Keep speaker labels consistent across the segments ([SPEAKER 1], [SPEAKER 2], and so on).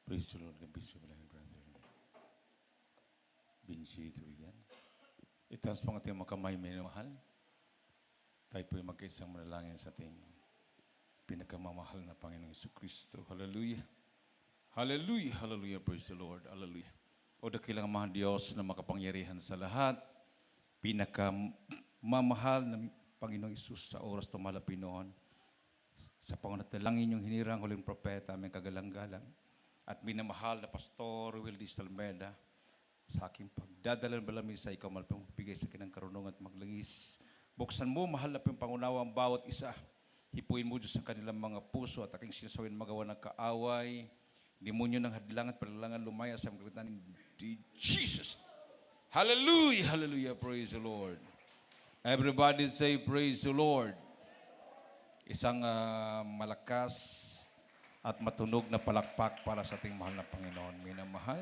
[SPEAKER 1] Praise the Lord. Be so blind, brother. Binsi ito yan. Itaas po ang ating mga kamay, minamahal. Tayo po'y magkaisang manalangin sa ating pinakamamahal na Panginoong Jesucristo. Hallelujah. Hallelujah. Hallelujah. Praise the Lord. Hallelujah. O dakilang mga Diyos na makapangyarihan sa lahat, pinakamamahal na Panginoong Isus sa oras na malapit noon, sa pangunat-dalangin yung hinirang huling propeta, aming kagalang-galang, at minamahal na Pastor Wildy Salmeda, sa aking pagdadalan balamisa, ikaw malapang magbigay sa akin ng karunungan at maglangis. Buksan mo, mahal na pangunawa ang bawat isa. Hipuin mo Diyos sa kanilang mga puso at aking sinasawin magawa ng kaaway. Demonyo ng hadlang at palalangan lumaya sa mga kagitan ni Jesus. Hallelujah, hallelujah, praise the Lord. Everybody say praise the Lord. Isang malakas at matunog na palakpak para sa ating mahal na Panginoon. Minamahal.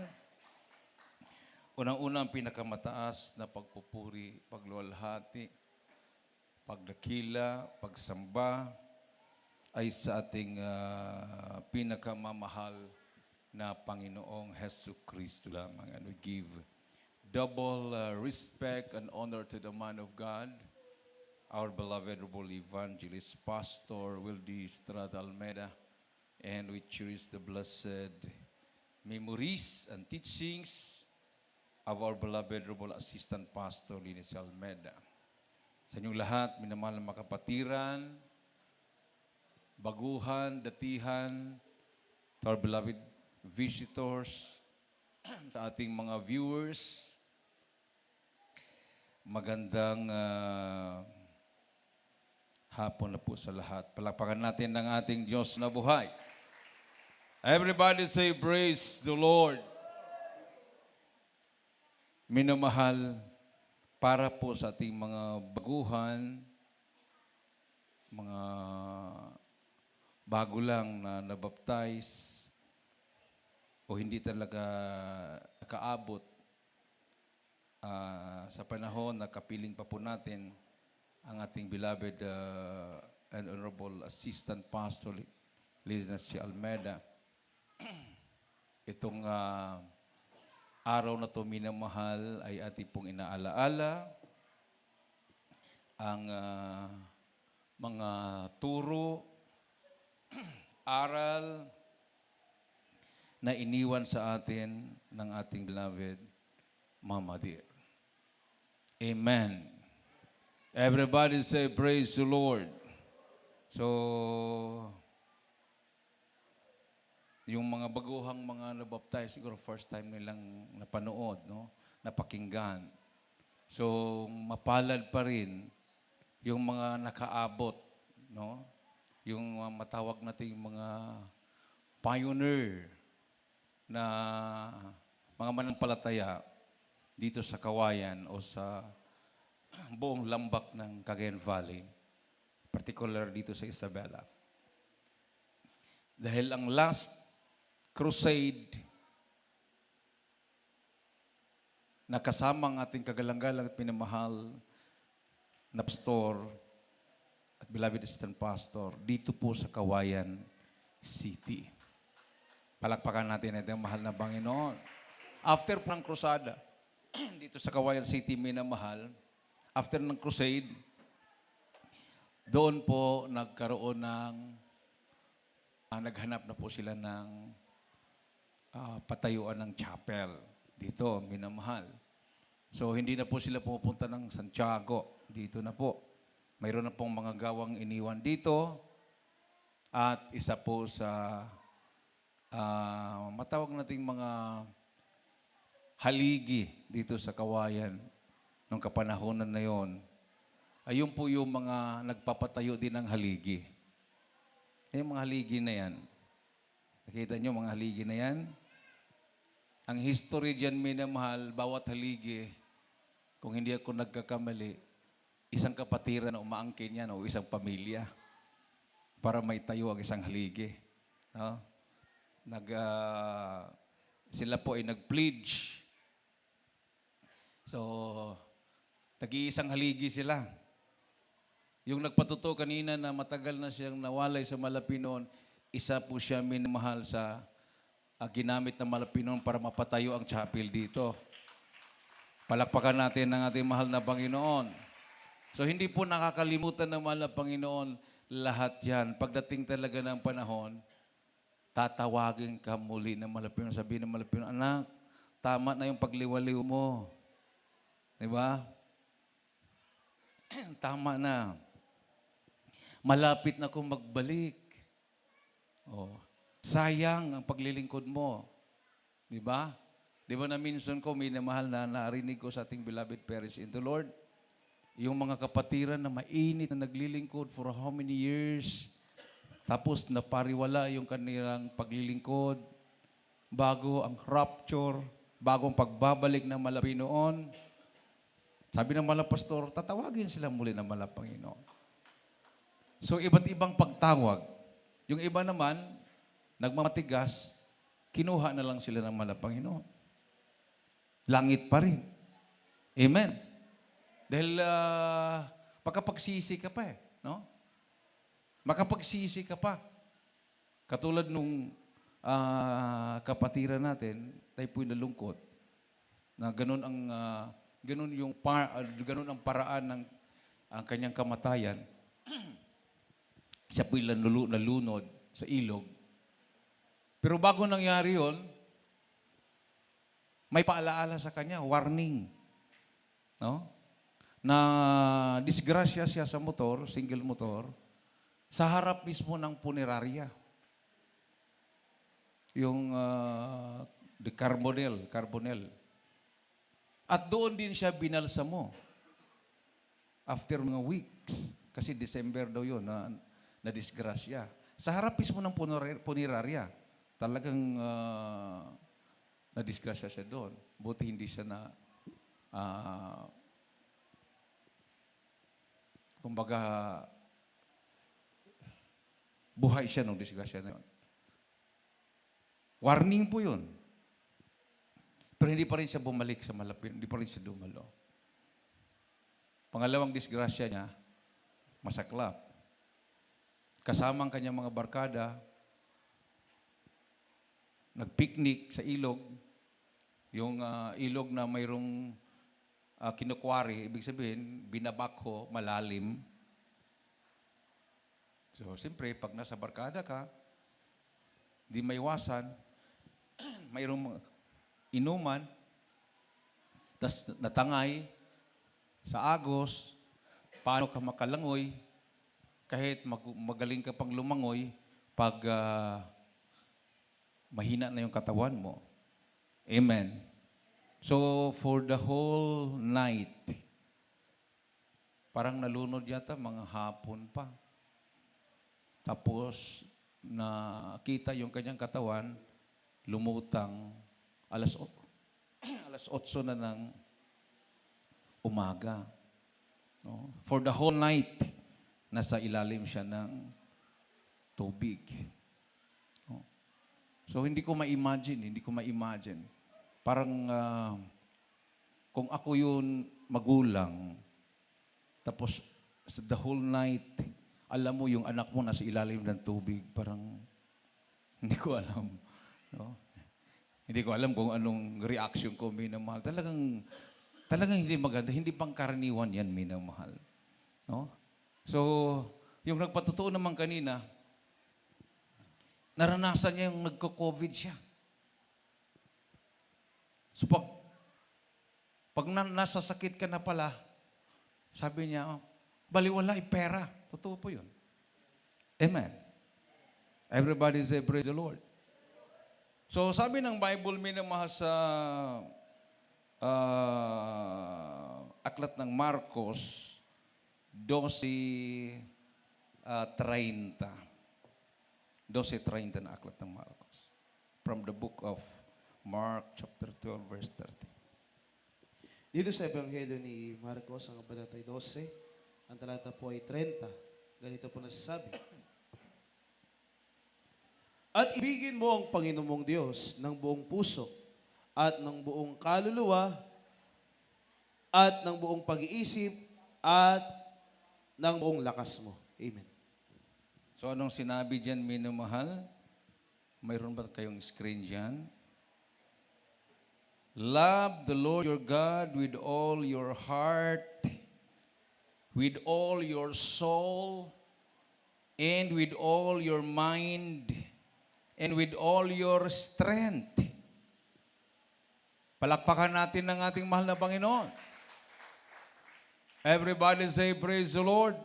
[SPEAKER 1] Unang-unang pinakamataas na pagpupuri, pagluwalhati, pagdakila, pagsamba ay sa ating pinakamamahal na Panginoong Hesus Kristo lamang. And we give double respect and honor to the man of God, our beloved evangelist, Pastor Wildy Estrada Almeida, and we cherish the blessed memories and teachings of our beloved assistant pastor, Linis Almeida. Sa inyong lahat, minamahal na makapatiran, baguhan, datihan, to our beloved visitors, sa ating mga viewers, magandang hapon na po sa lahat. Palakpakan natin ng ating Diyos na buhay. Everybody say, praise the Lord. Minamahal, para po sa ating mga baguhan, mga bago lang na nabaptize, o hindi talaga nakaabot sa panahon na kapiling pa po natin ang ating beloved and honorable assistant pastor, Linis Almeida. Itong araw na ito, minamahal, ay ating pong inaalaala ang mga turo, aral na iniwan sa atin ng ating beloved Mama Dear. Amen. Everybody say, praise the Lord. So, yung mga baguhang mga nabaptize, siguro first time nilang napanood, no? Napakinggan. So, mapalad pa rin yung mga nakaabot, no? Yung matawag natin yung mga pioneer na mga manampalataya dito sa Kawayan o sa buong lambak ng Cagayan Valley, particular dito sa Isabela. Dahil ang last crusade na kasama ang ating kagalang-galang at pinamahal na pastor at beloved assistant pastor dito po sa Kawayan City. Palakpakan natin ito ang mahal na Panginoon. After po ng krusada, dito sa Kawayan City, minamahal, after ng crusade, doon po nagkaroon ng naghanap na po sila ng patayuan ng chapel dito, minamahal. So, hindi na po sila pupunta ng Santiago. Dito na po. Mayroon na pong mga gawang iniwan dito at isa po sa matawag nating mga haligi dito sa Kawayan nung kapanahonan na yon. Ayun po yung mga nagpapatayo din ng haligi. Yung mga haligi na yan. Nakita nyo mga haligi na yan? Ang history dyan, minamahal, bawat haligi, kung hindi ako nagkakamali, isang kapatiran na umaangkin yan o isang pamilya para may tayo ang isang haligi. No? Sila po ay nag-pledge. So, tagi-isang haligi sila. Yung nagpatuto kanina na matagal na siyang nawalay sa Malapinon, isa po siya minamahal sa ginamit ng Malapinon para mapatayo ang chapel dito. Palakpakan natin ang ating mahal na Panginoon. So hindi po nakakalimutan ng mahal na Panginoon lahat yan. Pagdating talaga ng panahon, tatawagin ka muli ng Malapinon. Sabihin ng Malapinon, anak, tama na yung pagliwaliw mo. Diba? Tama na. Malapit na akong magbalik. Oh. Sayang ang paglilingkod mo. Diba? Di ba na-mention ko, minamahal na narinig ko sa ating beloved parish in the Lord, yung mga kapatiran na mainit na naglilingkod for how many years, tapos napariwala yung kanilang paglilingkod, bago ang rapture, bago ang pagbabalik ng Malapinoon. Sabi ng Malapastor, tatawagin sila muli ng Malapanginoon. So, iba't ibang pagtawag. Yung iba naman, nagmamatigas, kinuha na lang sila ng Malapanginoon. Langit pa rin. Amen. Dahil pagkapagsisi ka pa no? Makapagsisi ka pa. Katulad nung kapatiran natin, tayo po'y nalungkot na ganun ang paraan ng ang kanyang kamatayan. Siya po'y nalunod sa ilog. Pero bago nangyari yon, may paalaala sa kanya, warning. No? Na disgrasya siya sa motor, single motor, sa harap mismo ng punerarya. Yung the Carbonel. At doon din siya binalsamo. After mga weeks, kasi December daw yun na disgrasya. Sa harap mismo ng punerarya. Talagang na-disgrasya siya doon. Buti hindi siya kumbaga, buhay siya nung disgrasya na yun. Warning po yun. Pero hindi pa rin siya bumalik sa Malapin, hindi pa rin siya dumalo. Pangalawang disgrasya niya, masaklap. Kasama ang kanyang mga barkada, nagpiknik sa ilog, yung ilog na mayroong kinukwari, ibig sabihin, binabakho, malalim. So, siyempre, pag nasa barkada ka, di maiwasan, mayroong inuman, tas natangay sa agos, paano ka makalangoy, kahit magaling ka pang lumangoy, pag mahina na yung katawan mo. Amen. So, for the whole night, parang nalunod yata, mga hapon pa. Tapos, nakita yung kanyang katawan, lumutang alas 8 na ng umaga. No? For the whole night, nasa ilalim siya ng tubig. So, hindi ko ma-imagine. Parang, kung ako yun magulang, tapos sa the whole night, alam mo yung anak mo nasa ilalim ng tubig, parang, hindi ko alam. No? Hindi ko alam kung anong reaction ko, minamahal. Talagang hindi maganda, hindi pangkaraniwan yan, minamahal. No? So, yung nagpatotoo naman kanina, naranasan niya yung nagko-COVID siya. So pag nasa sakit ka na pala, sabi niya, baliwala, pera. Totoo po yun. Amen. Everybody say, praise the Lord. So sabi ng Bible, minamahal sa aklat ng Marcos 12:30. 12:30 na aklat ng Marcos. From the book of Mark, chapter 12, verse 30.
[SPEAKER 2] Dito sa Ebanghelyo ni Marcos, ang kabanatay 12, ang talata po ay 30. Ganito po nasasabi. At ibigin mo ang Panginoon mong Diyos ng buong puso at ng buong kaluluwa at ng buong pag-iisip at ng buong lakas mo. Amen.
[SPEAKER 1] So anong sinabi diyan, minamahal? Mayroon ba kayong screen dyan? Love the Lord your God with all your heart, with all your soul, and with all your mind, and with all your strength. Palakpakan natin ng ating mahal na Panginoon. Everybody say, praise the Lord.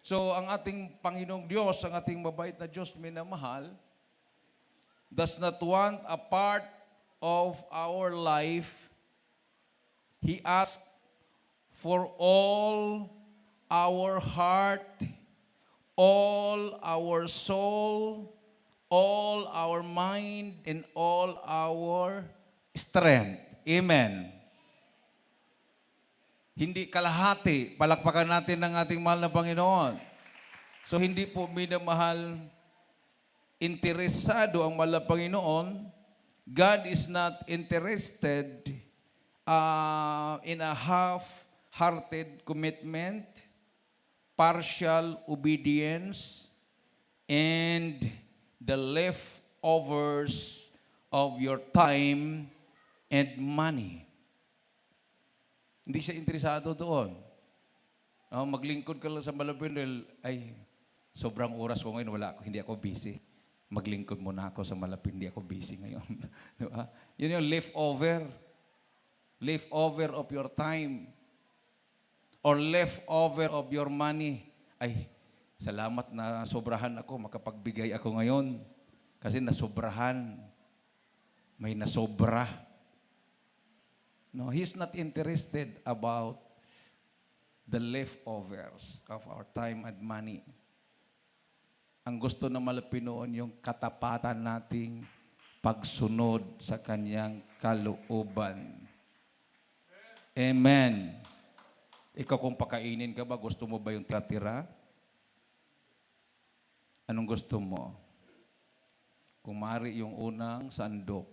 [SPEAKER 1] So, ang ating Panginoong Diyos, ang ating mabait na Diyos, minamahal, does not want a part of our life. He asks for all our heart, all our soul, all our mind, and all our strength. Amen. Hindi kalahati. Palakpakan natin ng ating mahal na Panginoon. So hindi po minamahal, interesado ang mahal na Panginoon. God is not interested in a half-hearted commitment, partial obedience, and the leftovers of your time and money. Hindi siya interesado doon. Maglingkod ka lang sa Malapinol, ay, sobrang oras ko ngayon, hindi ako busy. Maglingkod muna ako sa Malapin, hindi ako busy ngayon. Diba? Yun yung leftover. Leftover of your time. Or leftover of your money. Ay, salamat na sobrahan ako, makapagbigay ako ngayon. Kasi nasobrahan. May nasobra. No, He's not interested about the leftovers of our time and money. Ang gusto ng Malapinoon yung katapatan nating pagsunod sa Kanyang kalooban. Amen. Ikaw kung pakainin ka ba, gusto mo ba yung tira-tira? Anong gusto mo? Kung maaari yung unang sandok.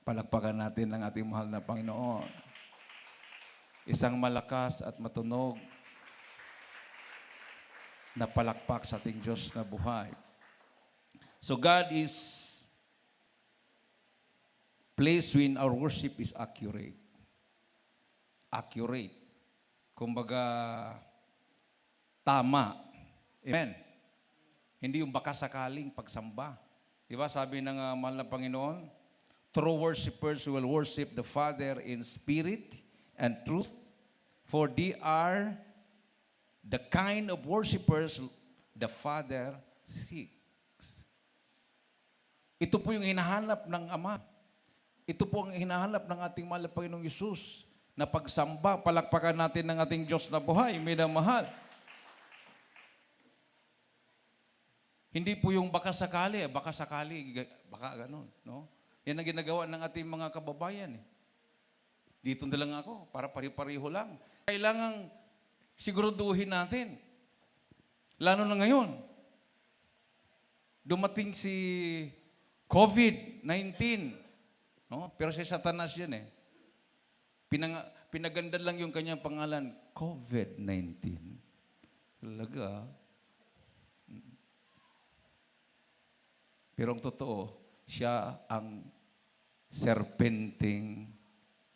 [SPEAKER 1] Palakpakan natin ang ating mahal na Panginoon. Isang malakas at matunog na palakpak sa ating Diyos na buhay. So God is place when our worship is accurate. Accurate. Kumbaga, tama. Amen. Hindi yung baka sakaling pagsamba. Diba sabi ng mahal na Panginoon, true worshipers will worship the Father in spirit and truth, for they are the kind of worshipers the Father seeks. Ito po yung hinahanap ng Ama. Ito po ang hinahanap ng ating mahal na Panginoong Yesus na pagsamba, palakpakan natin ng ating Diyos na buhay, minamahal. Hindi po yung baka sakali, baka ganun, no? Yan ang ginagawa ng ating mga kababayan. Dito na lang ako, para pari-pariho lang. Kailangang siguraduhin natin. Lalo na ngayon. Dumating si COVID-19. No? Pero si Satanas yan eh. Pinaganda lang yung kanyang pangalan, COVID-19. Talaga. Pero ang totoo, siya ang serpenting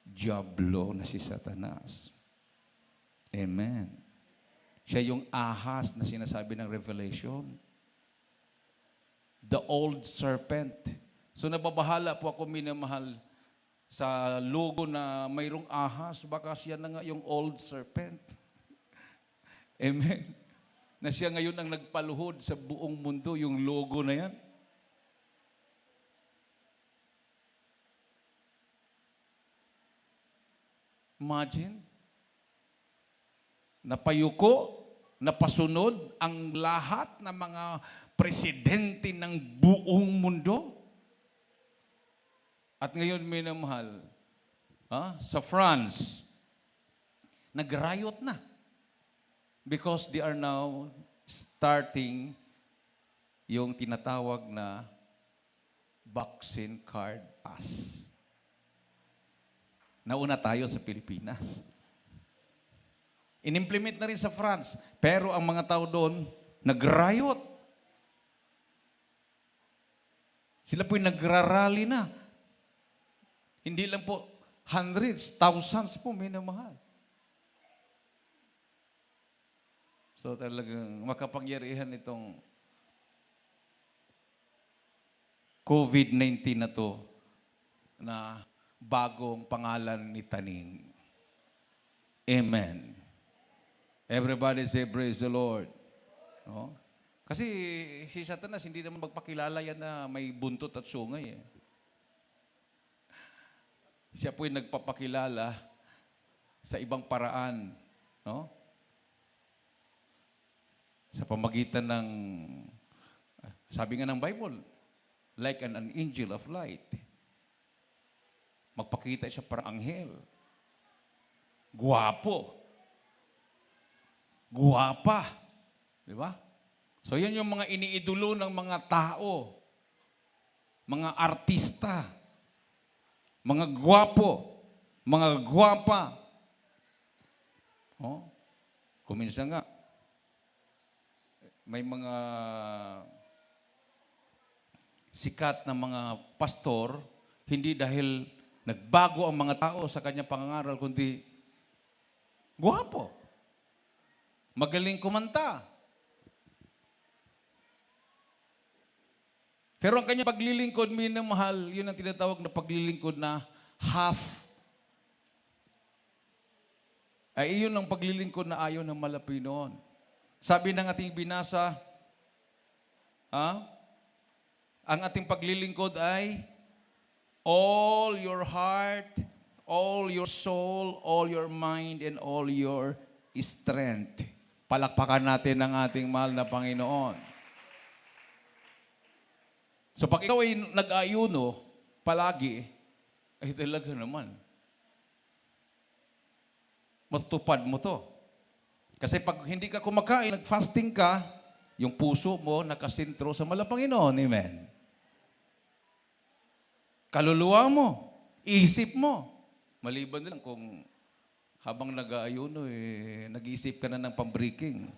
[SPEAKER 1] diablo na si Satanas. Amen. Siya yung ahas na sinasabi ng Revelation. The old serpent. So nababahala po ako, minamahal, sa logo na mayroong ahas. Baka siya na nga yung old serpent. Amen. Na siya ngayon ang nagpaluhod sa buong mundo, yung logo na yan. Imagine, napayuko, napasunod ang lahat ng mga presidente ng buong mundo. At ngayon, minamahal, sa France, nag-riot na. Because they are now starting yung tinatawag na vaccine card pass. Nauna tayo sa Pilipinas. Inimplement na rin sa France. Pero ang mga tao doon, nag-riot. Sila po'y nagrarally na. Hindi lang po hundreds, thousands po minamahal. So talagang makapangyarihan itong COVID-19 na to na bagong pangalan ni Taning. Amen. Everybody say praise the Lord. No? Kasi si Satanas hindi naman magpakilala yan na may buntot at sungay. Eh. Siya po'y nagpapakilala sa ibang paraan. No? Sa pamagitan ng, sabi nga ng Bible, like an angel of light. Magpakita siya parang anghel. Guwapo. Guwapa. Di ba? So yan yung mga iniidolo ng mga tao. Mga artista. Mga guwapo. Mga guwapa. Oh? Kuminsan nga, may mga sikat na mga pastor, hindi dahil nagbago ang mga tao sa kanyang pangangaral, kundi guwapo. Magaling kumanta. Pero ang kanyang paglilingkod, minamahal, yun ang tinatawag na paglilingkod na half. Ay iyon ang paglilingkod na ayaw ng Malapinoon. Sabi ng ating binasa, ang ating paglilingkod ay all your heart, all your soul, all your mind, and all your strength. Palakpakan natin ang ating mahal na Panginoon. So pag ikaw ay nag-ayuno, palagi, ay talaga naman, matutupad mo to. Kasi pag hindi ka kumakain, nag-fasting ka, yung puso mo nakasintro sa Malapanginoon. Amen. Kaluluwa mo, isip mo. Maliban na lang kung habang nag-aayuno, nag-iisip ka na ng pambreaking.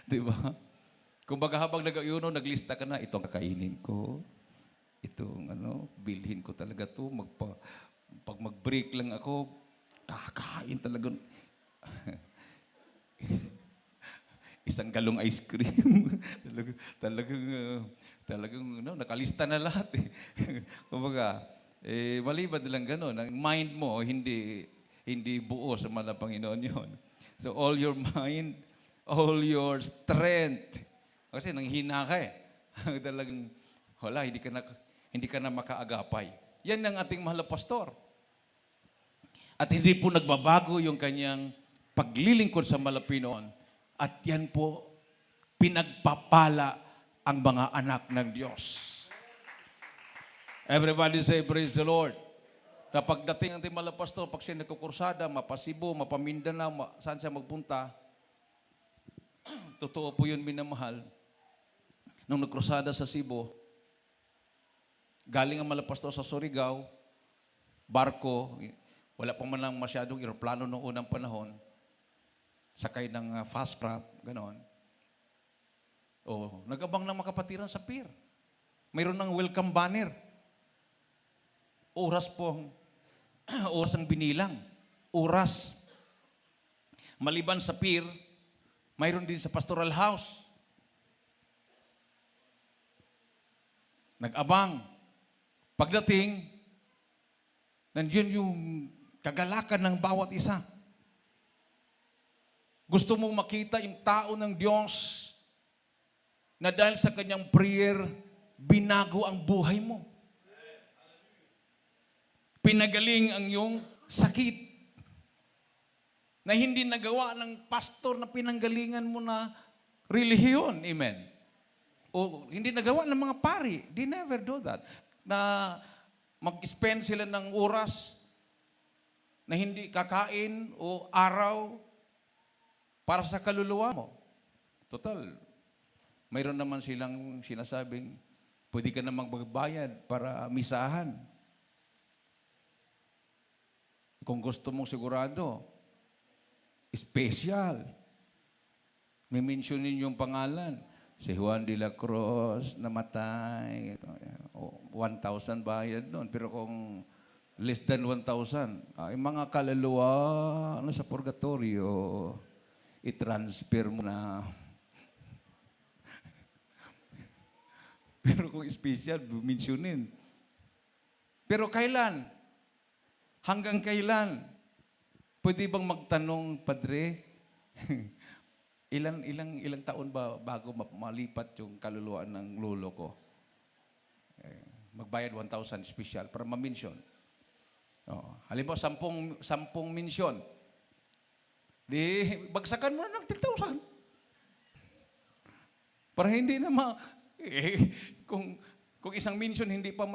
[SPEAKER 1] Di ba? Kung baga habang nag-aayuno, naglista ka na, itong kakainin ko, itong bilhin ko talaga to. Pag mag-break lang ako, kakain talaga. Isang galong ice cream. talagang nakalista na lahat. Kumbaga, maliban lang gano'n. Ang mind mo, hindi buo sa Malapanginoon yun. So, all your mind, all your strength. Kasi nanghina ka eh. Talagang, wala, hindi ka na makaagapay. Yan ang ating mahal na pastor. At hindi po nagbabago yung kanyang paglilingkod sa Malapinoon. At yan po, pinagpapala ang mga anak ng Diyos. Everybody say, praise the Lord. Kapag dating ang ating mahal na pastor, pag siya nagkukursada, mapasibo, mapamindanao, saan siya magpunta, totoo po yun, minamahal. Nung nagkursada sa Cebu, galing ang mahal na pastor sa Surigao, barko, wala pa man lang masyadong aeroplano noong unang panahon. Sakay ng fast craft, gano'n. Nag-abang ng makapatiran sa pier. Mayroon ng welcome banner. Oras ang binilang. Oras. Maliban sa pier, mayroon din sa pastoral house. Nag-abang. Pagdating, nandiyan yung kagalakan ng bawat isa. Gusto mong makita yung tao ng Diyos na dahil sa kanyang prayer, binago ang buhay mo. Pinagaling ang iyong sakit na hindi nagawa ng pastor na pinanggalingan mo na relihiyon. Amen. O hindi nagawa ng mga pari. They never do that. Na mag-spend sila ng oras na hindi kakain o araw para sa kaluluwa mo. Total, mayroon naman silang sinasabing, pwede ka na magbayad para misahan. Kung gusto mong sigurado, special. May mentionin yung pangalan. Si Juan de la Cruz namatay. 1,000 bayad noon. Pero kung less than 1,000, ay mga kaluluwa sa purgatorio, i-transfer mo na. Pero kung special, mentionin. Pero kailan? Hanggang kailan? Pwede bang magtanong, Padre? ilang taon ba bago malipat yung kaluluwa ng lolo ko? Magbayad 1,000 special para ma-mention. Halimbawa, 10 mention. Di, bagsakan mo na ng 10,000. Para hindi na kung isang mention hindi pa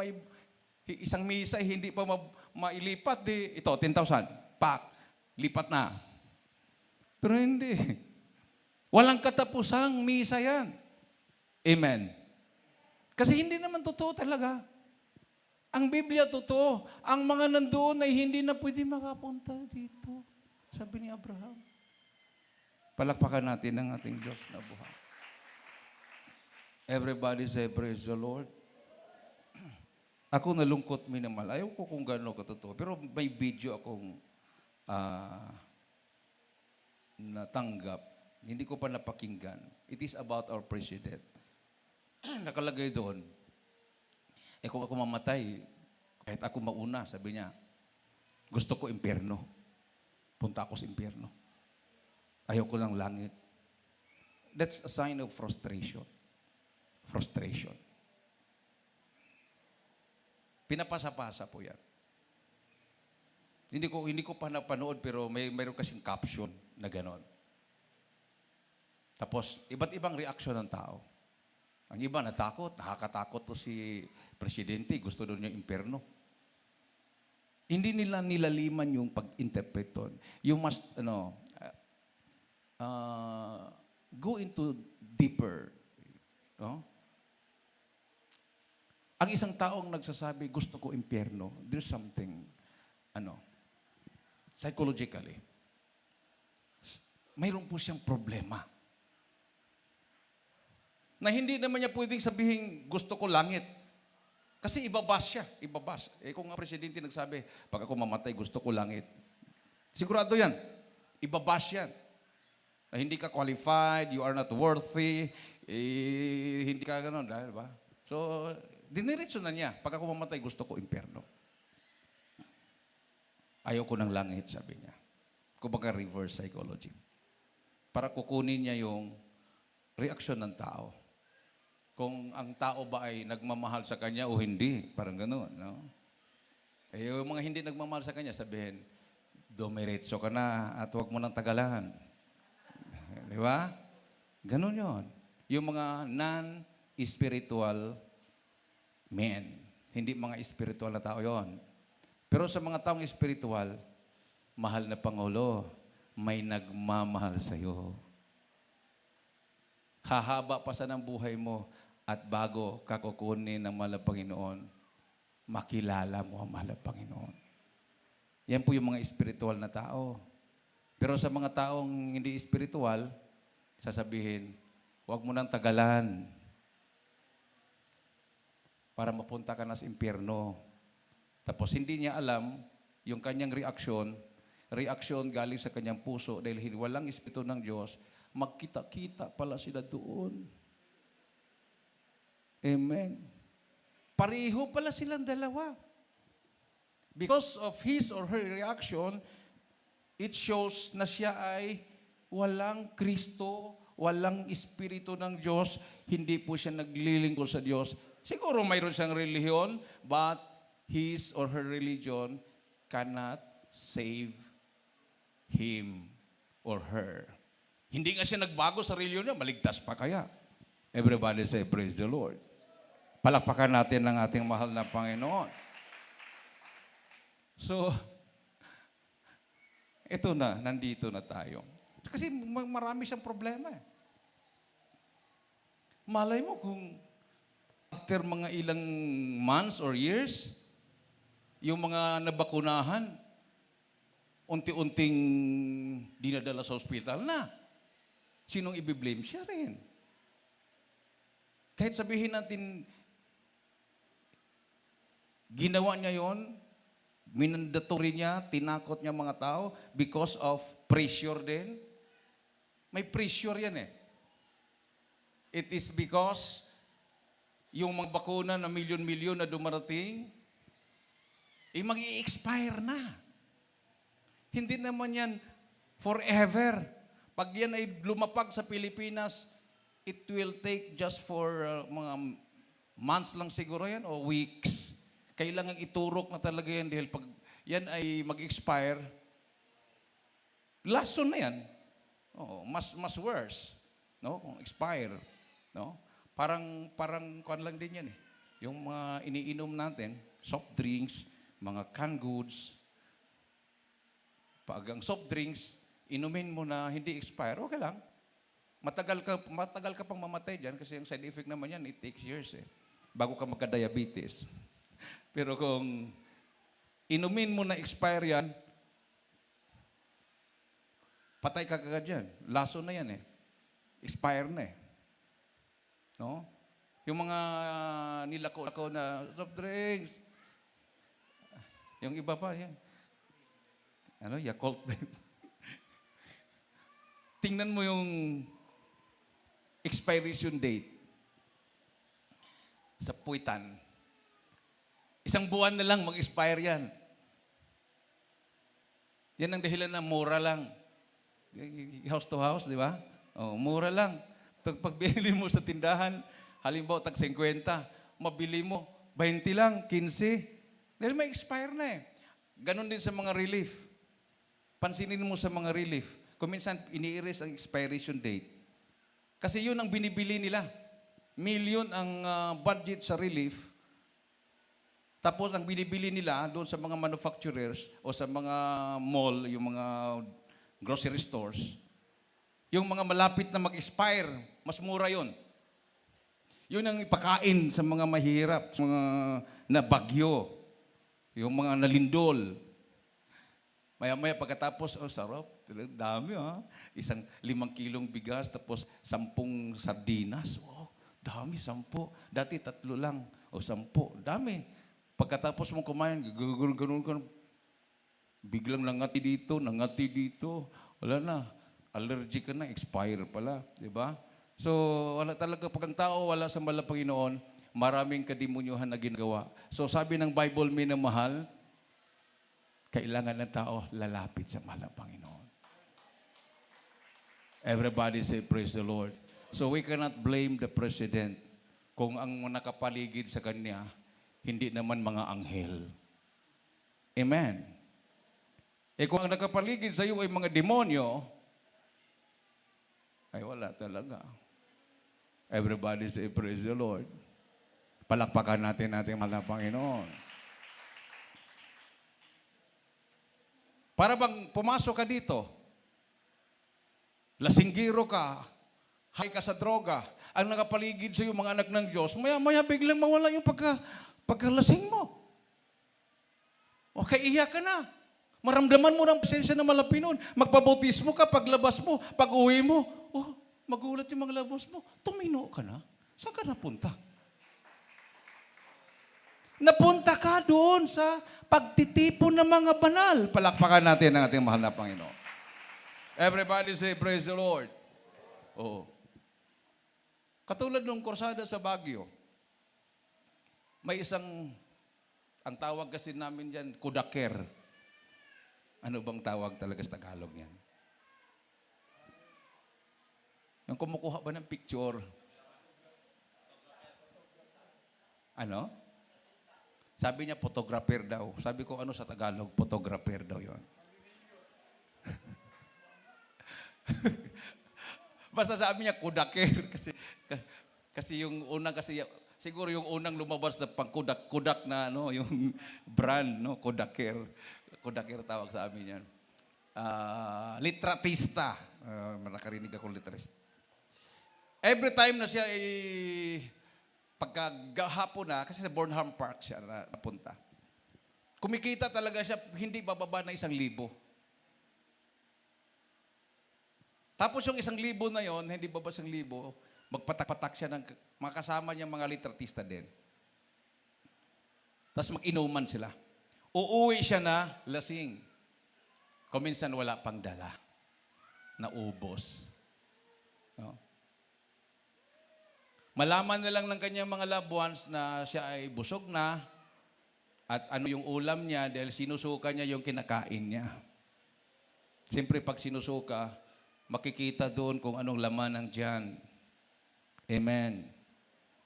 [SPEAKER 1] isang misa hindi pa mailipat, di ito 10,000. Pak, lipat na. Pero hindi. Walang katapusang misa yan. Amen. Kasi hindi naman totoo talaga. Ang Biblia totoo. Ang mga nandoon ay hindi na pwede makapunta dito. Sabi ni Abraham. Palakpakan natin ang ating Diyos na buhay. Everybody say, praise the Lord. Ako nalungkot minimal. Ayaw ko kung gano'n katotoo. Pero may video akong natanggap. Hindi ko pa napakinggan. It is about our president. Nakalagay doon. Kung ako mamatay, kahit ako mauna, sabi niya, gusto ko impyerno. Punta ako sa impyerno. Ayaw ko ng langit. That's a sign of frustration. Frustration. Pinapasa-pasa po yan. Hindi ko pa napanood pero mayroon kasing caption na gano'n. Tapos, iba't ibang reaksyon ng tao. Ang iba natakot, nakakatakot po si presidente, gusto doon yung impyerno. Hindi nila nilaliman yung pag-interpret doon. You must, go into deeper. No? Ang isang taong nagsasabi, gusto ko impyerno, there's something, psychologically, mayroon po siyang problema. Na hindi naman niya pwedeng sabihin, gusto ko langit. Kasi ibabas siya, ibabas. Kung ang presidente nagsabi, pag ako mamatay, gusto ko langit. Sigurado yan, ibabas yan. Na hindi ka qualified, you are not worthy, hindi ka gano'n, dahil ba? So, diniretso na niya, pag ako mamatay, gusto ko impyerno. Ayaw ko ng langit, sabi niya. Kumbaga reverse psychology. Para kukunin niya yung reaksyon ng tao. Kung ang tao ba ay nagmamahal sa kanya o hindi, parang gano'n, no? Yung mga hindi nagmamahal sa kanya, sabihin, dumiretso ka na at huwag mo nang tagalan. Di ba? Gano'n yun. Yung mga non-spiritual men. Hindi mga spiritual na tao yon. Pero sa mga taong spiritual, mahal na Pangulo, may nagmamahal sa iyo. Hahaba pa sa ng buhay mo at bago ka kukunin ng mahal na Panginoon, makilala mo ang mahal na Panginoon. Yan po yung mga spiritual na tao. Pero sa mga taong hindi spiritual, sasabihin, huwag mo nang tagalan para mapunta ka na sa impyerno. Tapos hindi niya alam yung kanyang reaksyon galing sa kanyang puso dahil walang Espiritu ng Diyos, magkita-kita pala sila doon. Amen. Pareho pala silang dalawa. Because of his or her reaction, it shows na siya ay walang Kristo, walang Espiritu ng Diyos, hindi po siya naglilingkod sa Diyos. Siguro mayroon siyang relihiyon, but his or her religion cannot save him or her. Hindi nga siya nagbago sa religion niya, maligtas pa kaya. Everybody say, praise the Lord. Palakpakan natin ang ating mahal na Panginoon. So, ito na, nandito na tayo. Kasi marami siyang problema. Malay mo kung after mga ilang months or years, yung mga nabakunahan, unti-unting dinadala sa ospital na. Sinong i-blame? Siya rin. Kahit sabihin natin, ginawa niya yon, minandatory niya, tinakot niya mga tao because of pressure din. May pressure yan eh. It is because yung mga bakuna na milyon-milyon na dumarating, mag-i-expire na. Hindi naman yan forever. Pag yan ay lumapag sa Pilipinas, it will take just for mga months lang siguro yan o weeks. Kailangan iturok na talaga yan dahil pag yan ay mag-expire, last soon na yan. Oh, mas worse, no? Kung expire, no? Parang kuan lang din yan eh. Yung mga iniinom natin, soft drinks, mga canned goods. Pag ang soft drinks, inumin mo na hindi expire, okay lang. Matagal ka pang mamatay diyan kasi ang side effect naman yan, it takes years eh. Bago ka magka-diabetes. Pero kung inumin mo na expire yan, patay ka kagad yan. Laso na yan eh. Expire na eh. No? Yung mga nilako na soft drinks, yung iba pa yan. Yakult. Tingnan mo yung expiration date sa puwitan. 1 buwan na lang mag-expire yan. Yan ang dahilan na mura lang. House to house, di ba? Oh, mura lang. Pag bili mo sa tindahan, halimbawa tag 50, mabili mo 20 lang, 15. Dahil may expire na eh. Ganon din sa mga relief. Pansinin mo sa mga relief. Kung minsan ini-erase ang expiration date. Kasi yun ang binibili nila. Million ang budget sa relief. Tapos ang binibili nila doon sa mga manufacturers o sa mga mall, yung mga grocery stores, yung mga malapit na mag-expire, mas mura yun. Yun ang ipakain sa mga mahirap, sa mga nabagyo, yung mga nalindol. Maya-maya pagkatapos, sarap, dami ha. 5 kilong bigas, tapos 10 sardinas. Wow, dami, 10. Dati 3 lang, o 10. Dami. Pagkatapos mong kumain, ganun ka, biglang nangati dito. Wala na. Allergic ka na, expire pala. Diba? So, wala talaga. Pag ang tao wala sa mahal na Panginoon, maraming kademonyuhan na ginagawa. So, sabi ng Bible, minamahal, kailangan ng tao lalapit sa mahal na Panginoon. Everybody say, praise the Lord. So, we cannot blame the President kung ang nakapaligid sa kanya, hindi naman mga anghel. Amen. Kung ang nakapaligid sa iyo ay mga demonyo, ay wala talaga. Everybody say, praise the Lord. Palakpakan natin mahal na Panginoon. Para bang pumasok ka dito, lasinggiro ka, high ka sa droga, ang nakapaligid sa iyo mga anak ng Diyos, maya-maya biglang mawala yung pagkalasing mo. O kaiiyak ka na. Maramdaman mo ng presensya ng malapinon. Magpabautismo ka, paglabas mo, pag-uwi mo, magulat yung mga labas mo. Tumino ka na. Saan ka napunta? Napunta ka doon sa pagtitipon ng mga banal. Palakpakan natin ang ating mahal na Panginoon. Everybody say, praise the Lord. Oo. Katulad ng kursada sa Baguio, may ang tawag kasi namin dyan, kudaker. Ano bang tawag talaga sa Tagalog yan? Yung kumukuha ba ng picture? Ano? Sabi niya, photographer daw. Sabi ko, ano sa Tagalog? Photographer daw yon. Basta sabi niya, kudaker. Kasi yung unang, siguro yung unang lumabas na pang-kudak na, yung brand, kudaker. Kudaker tawag sa amin yan. Litratista. Nakarinig ako litratista. Every time na siya pagkagahapon na, kasi sa Burnham Park siya napunta. Kumikita talaga siya, hindi bababa na 1,000. Tapos yung 1,000 na yon, hindi bababa 1,000, Magpatak-patak siya ng mga kasama niya mga litratista din. Tapos mag-inuman sila. Uuwi siya na lasing. Kuminsan wala pang dala. Naubos. No? Malaman na lang ng kanyang mga loved ones na siya ay busog na at ano yung ulam niya dahil sinusuka niya yung kinakain niya. Siyempre pag sinusuka, makikita doon kung anong laman ng tiyan. Amen.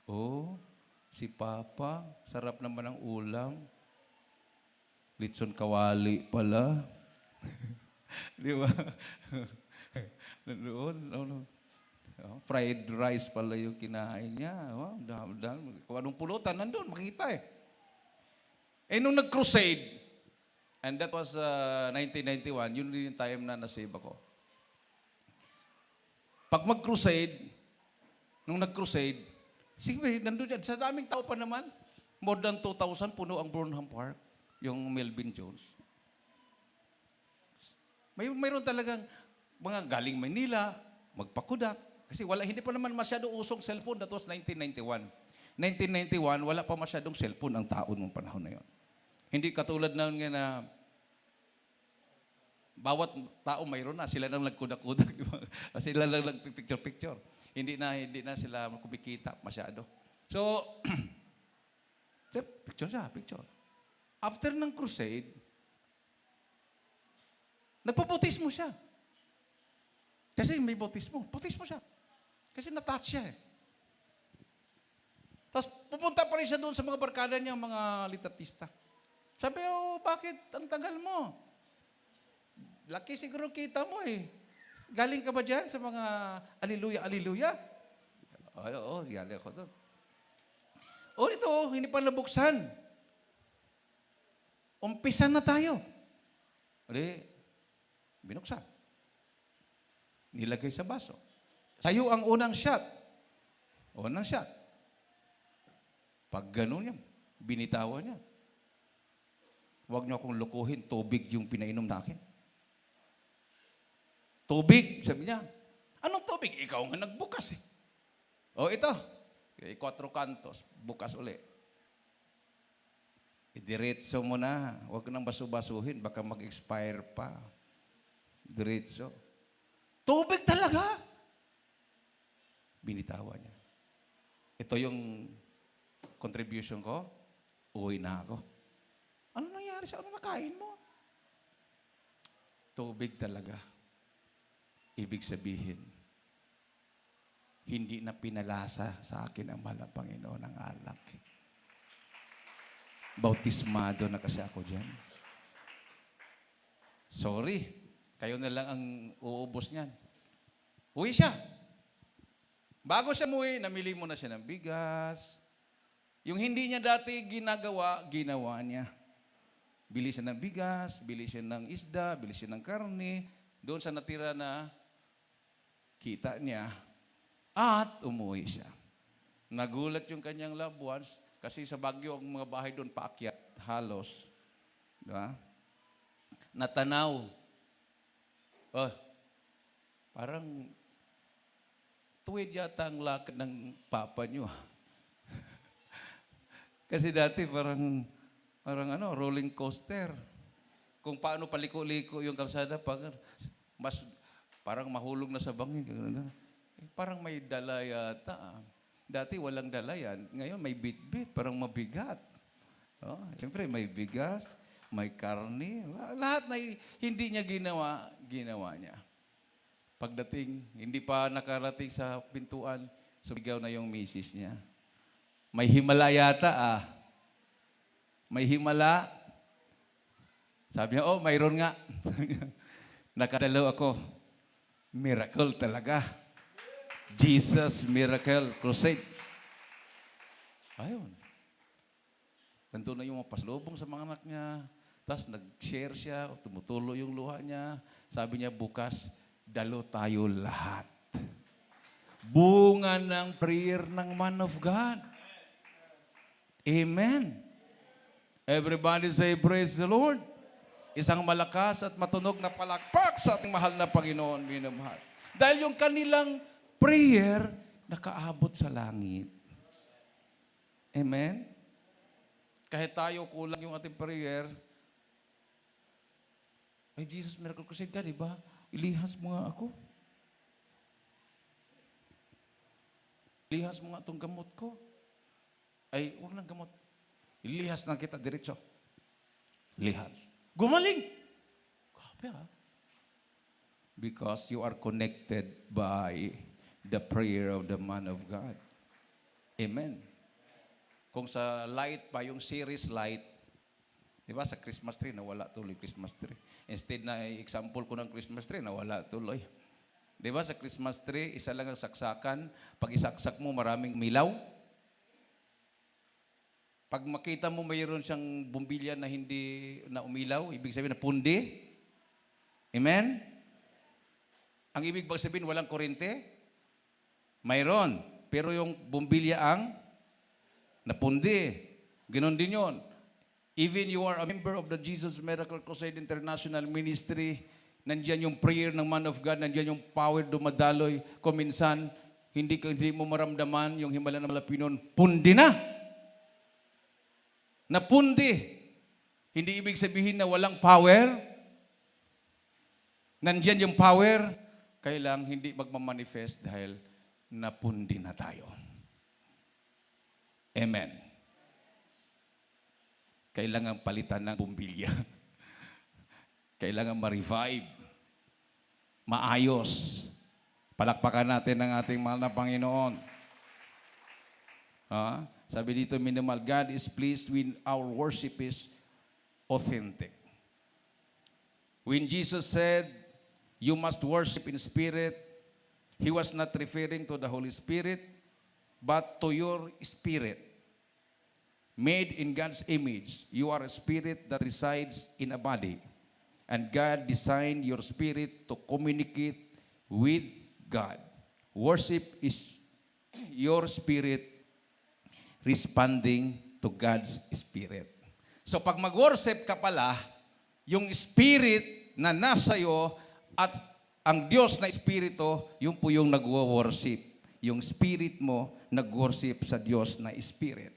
[SPEAKER 1] Oh, si Papa, sarap naman ang ulam. Litson kawali pala. Di ba? Doon, fried rice pala yung kinain niya. Oh, kung anong pulutan, nandun, makita eh. Eh, nung nag-crusade, and that was 1991, yun din yung time na nasave ako. Pag mag-crusade, nung nag-crusade, sige, nandun dyan, sa daming tao pa naman, more than 2,000, puno ang Burnham Park, yung Melvin Jones. Mayroon talagang mga galing Manila, magpakudak. Kasi hindi pa naman masyadong usong cellphone. That was 1991. 1991, wala pa masyadong cellphone ang tao nung panahon na yon. Hindi katulad na nga na bawat tao mayroon na. Sila nang nagkudak-kudak. Sila lang nagpicture-picture. Hindi na sila kumikita masyado. So, picture siya, picture. After ng crusade, nagpo-bautismo siya. Kasi may bautismo. Bautismo siya. Kasi na-touch siya eh. Tapos pupunta pa rin siya doon sa mga barkada niya, mga litratista. Sabi, bakit ang tagal mo? Laki siguro kita mo eh. Galing ka ba dyan sa mga aliluya? Oo, galing ako doon. Ito, hindi pa nabuksan. Umpisan na tayo. Binuksan. Nilagay sa baso. Sayo ang unang shot. Unang shot. Pag gano'n niya, binitawan niya. Huwag niyo akong lukuhin, tubig yung pinainom na akin. Tubig, sabi niya. Anong tubig? Ikaw nga nagbukas eh. Ito. 4 kantos, bukas uli. Idiretso mo na. Huwag nang basu-basuhin, baka mag-expire pa. Diretso. Tubig talaga. Binitawan niya. Ito yung contribution ko. Uwi na ako. Ano nangyari sa ano nakain mo? Tubig talaga. Ibig sabihin, hindi na pinalasa sa akin ang mahal na Panginoon ng alak. Bautismado na kasi ako dyan. Sorry. Kayo na lang ang uubos niyan. Uwi siya. Bago siya muwi, namili mo na siya ng bigas. Yung hindi niya dati ginagawa, ginawa niya. Bili siya ng bigas, bili siya ng isda, bili siya ng karne. Doon sa natira na kita niya. At umuwi siya. Nagulat yung kanyang loved ones kasi sa Baguio, ang mga bahay doon paakyat, halos. Diba? Natanaw. Parang tuwid yata ang lakad ng papa niyo. Kasi dati parang rolling coaster. Kung paano paliko-liko yung kalsada, mas parang mahulog na sa bangin. Parang may dala yata. Dati walang dala yan. Ngayon may bit-bit, parang mabigat. Siyempre may bigas, may karne. Lahat na hindi niya ginawa niya. Pagdating, hindi pa nakarating sa pintuan, sumigaw na yung misis niya. May himala yata May himala. Sabi niya, mayroon nga. Nakadalo ako. Miracle talaga. Jesus Miracle Crusade. Ayun. Nandun na yung mga paslubong sa mga anak niya. Tapos nag-share siya, tumutulo yung luha niya. Sabi niya, bukas, dalo tayo lahat. Bunga ng prayer ng man of God. Amen. Everybody say, praise the Lord. Isang malakas at matunog na palakpak sa ating mahal na Panginoon, minamahal. Dahil yung kanilang prayer, nakaabot sa langit. Amen? Kahit tayo kulang yung ating prayer, ay Jesus, Miracle Crusade ka, di ba? Ilihas mo nga ako. Ilihas mo nga itong gamot ko. Ay, huwag lang gamot. Ilihas na kita diretso. Lihas. Gumaling! Grabe ha? Because you are connected by the prayer of the man of God. Amen. Kung sa light pa, yung series light, di ba sa Christmas tree, nawala tuloy Christmas tree. Instead na example ko ng Christmas tree, nawala tuloy. Di ba sa Christmas tree, isa lang ang saksakan. Pag isaksak mo, maraming milaw. Pag makita mo mayroon siyang bumbilya na hindi na umilaw, ibig sabihin na pundi. Amen? Ang ibig bang sabihin, walang kuryente? Mayroon. Pero yung bumbilya ang napundi. Ganon din yun. Even you are a member of the Jesus Miracle Crusade International Ministry, nandiyan yung prayer ng man of God, nandiyan yung power dumadaloy. Kung minsan, hindi mo maramdaman yung himala ng Malapinon, pundi na. Napundi. Hindi ibig sabihin na walang power. Nandiyan yung power, kailang hindi magmamanifest dahil napundi na tayo. Amen. Kailangan palitan ng bumbilya. Kailangan ma-revive. Maayos. Palakpakan natin ang ating mahal na Panginoon. Ha? Sabi dito, minimal, God is pleased when our worship is authentic. When Jesus said, you must worship in spirit, He was not referring to the Holy Spirit, but to your spirit. Made in God's image, you are a spirit that resides in a body. And God designed your spirit to communicate with God. Worship is your spirit responding to God's spirit. So pag mag-worship ka pala, yung spirit na nasa iyo at ang Diyos na espiritu, yun po yung nag-worship. Yung spirit mo nag-worship sa Diyos na spirit.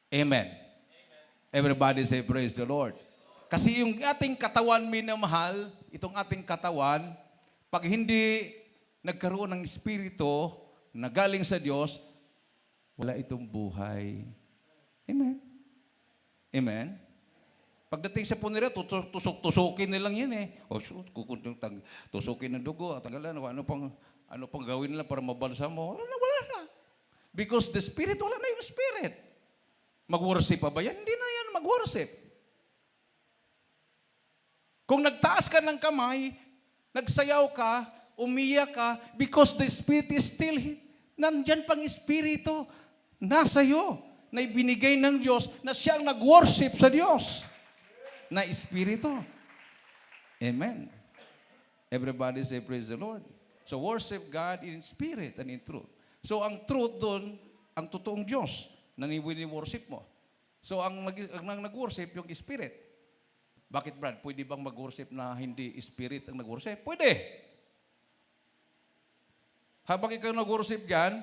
[SPEAKER 1] Amen. Everybody say praise the Lord. Kasi yung ating katawan, minamahal, itong ating katawan, pag hindi nagkaroon ng espiritu na galing sa Diyos, wala itong buhay. Amen. Amen. Pagdating sa punira, tusok-tusukin nilang yan eh. O shoot, tusukin ng dugo, at tanggalan, ano pang gawin nila para mabalsa mo? Wala na. Because the spirit, wala na yung spirit. Mag-worship pa ba yan? Hindi na yan mag-worship. Kung nagtaas ka ng kamay, nagsayaw ka, umiyak ka, because the Spirit is still, nandyan pang Espiritu, nasa iyo, na ibinigay ng Diyos, na siyang nag-worship sa Diyos, na Espiritu. Amen. Everybody say, praise the Lord. So worship God in spirit and in truth. So ang truth doon, ang totoong Diyos, na ni-worship mo. So, ang nag-worship, yung spirit. Bakit, Brad? Pwede bang mag-worship na hindi spirit ang nag-worship? Pwede. Habang ikaw nag-worship dyan,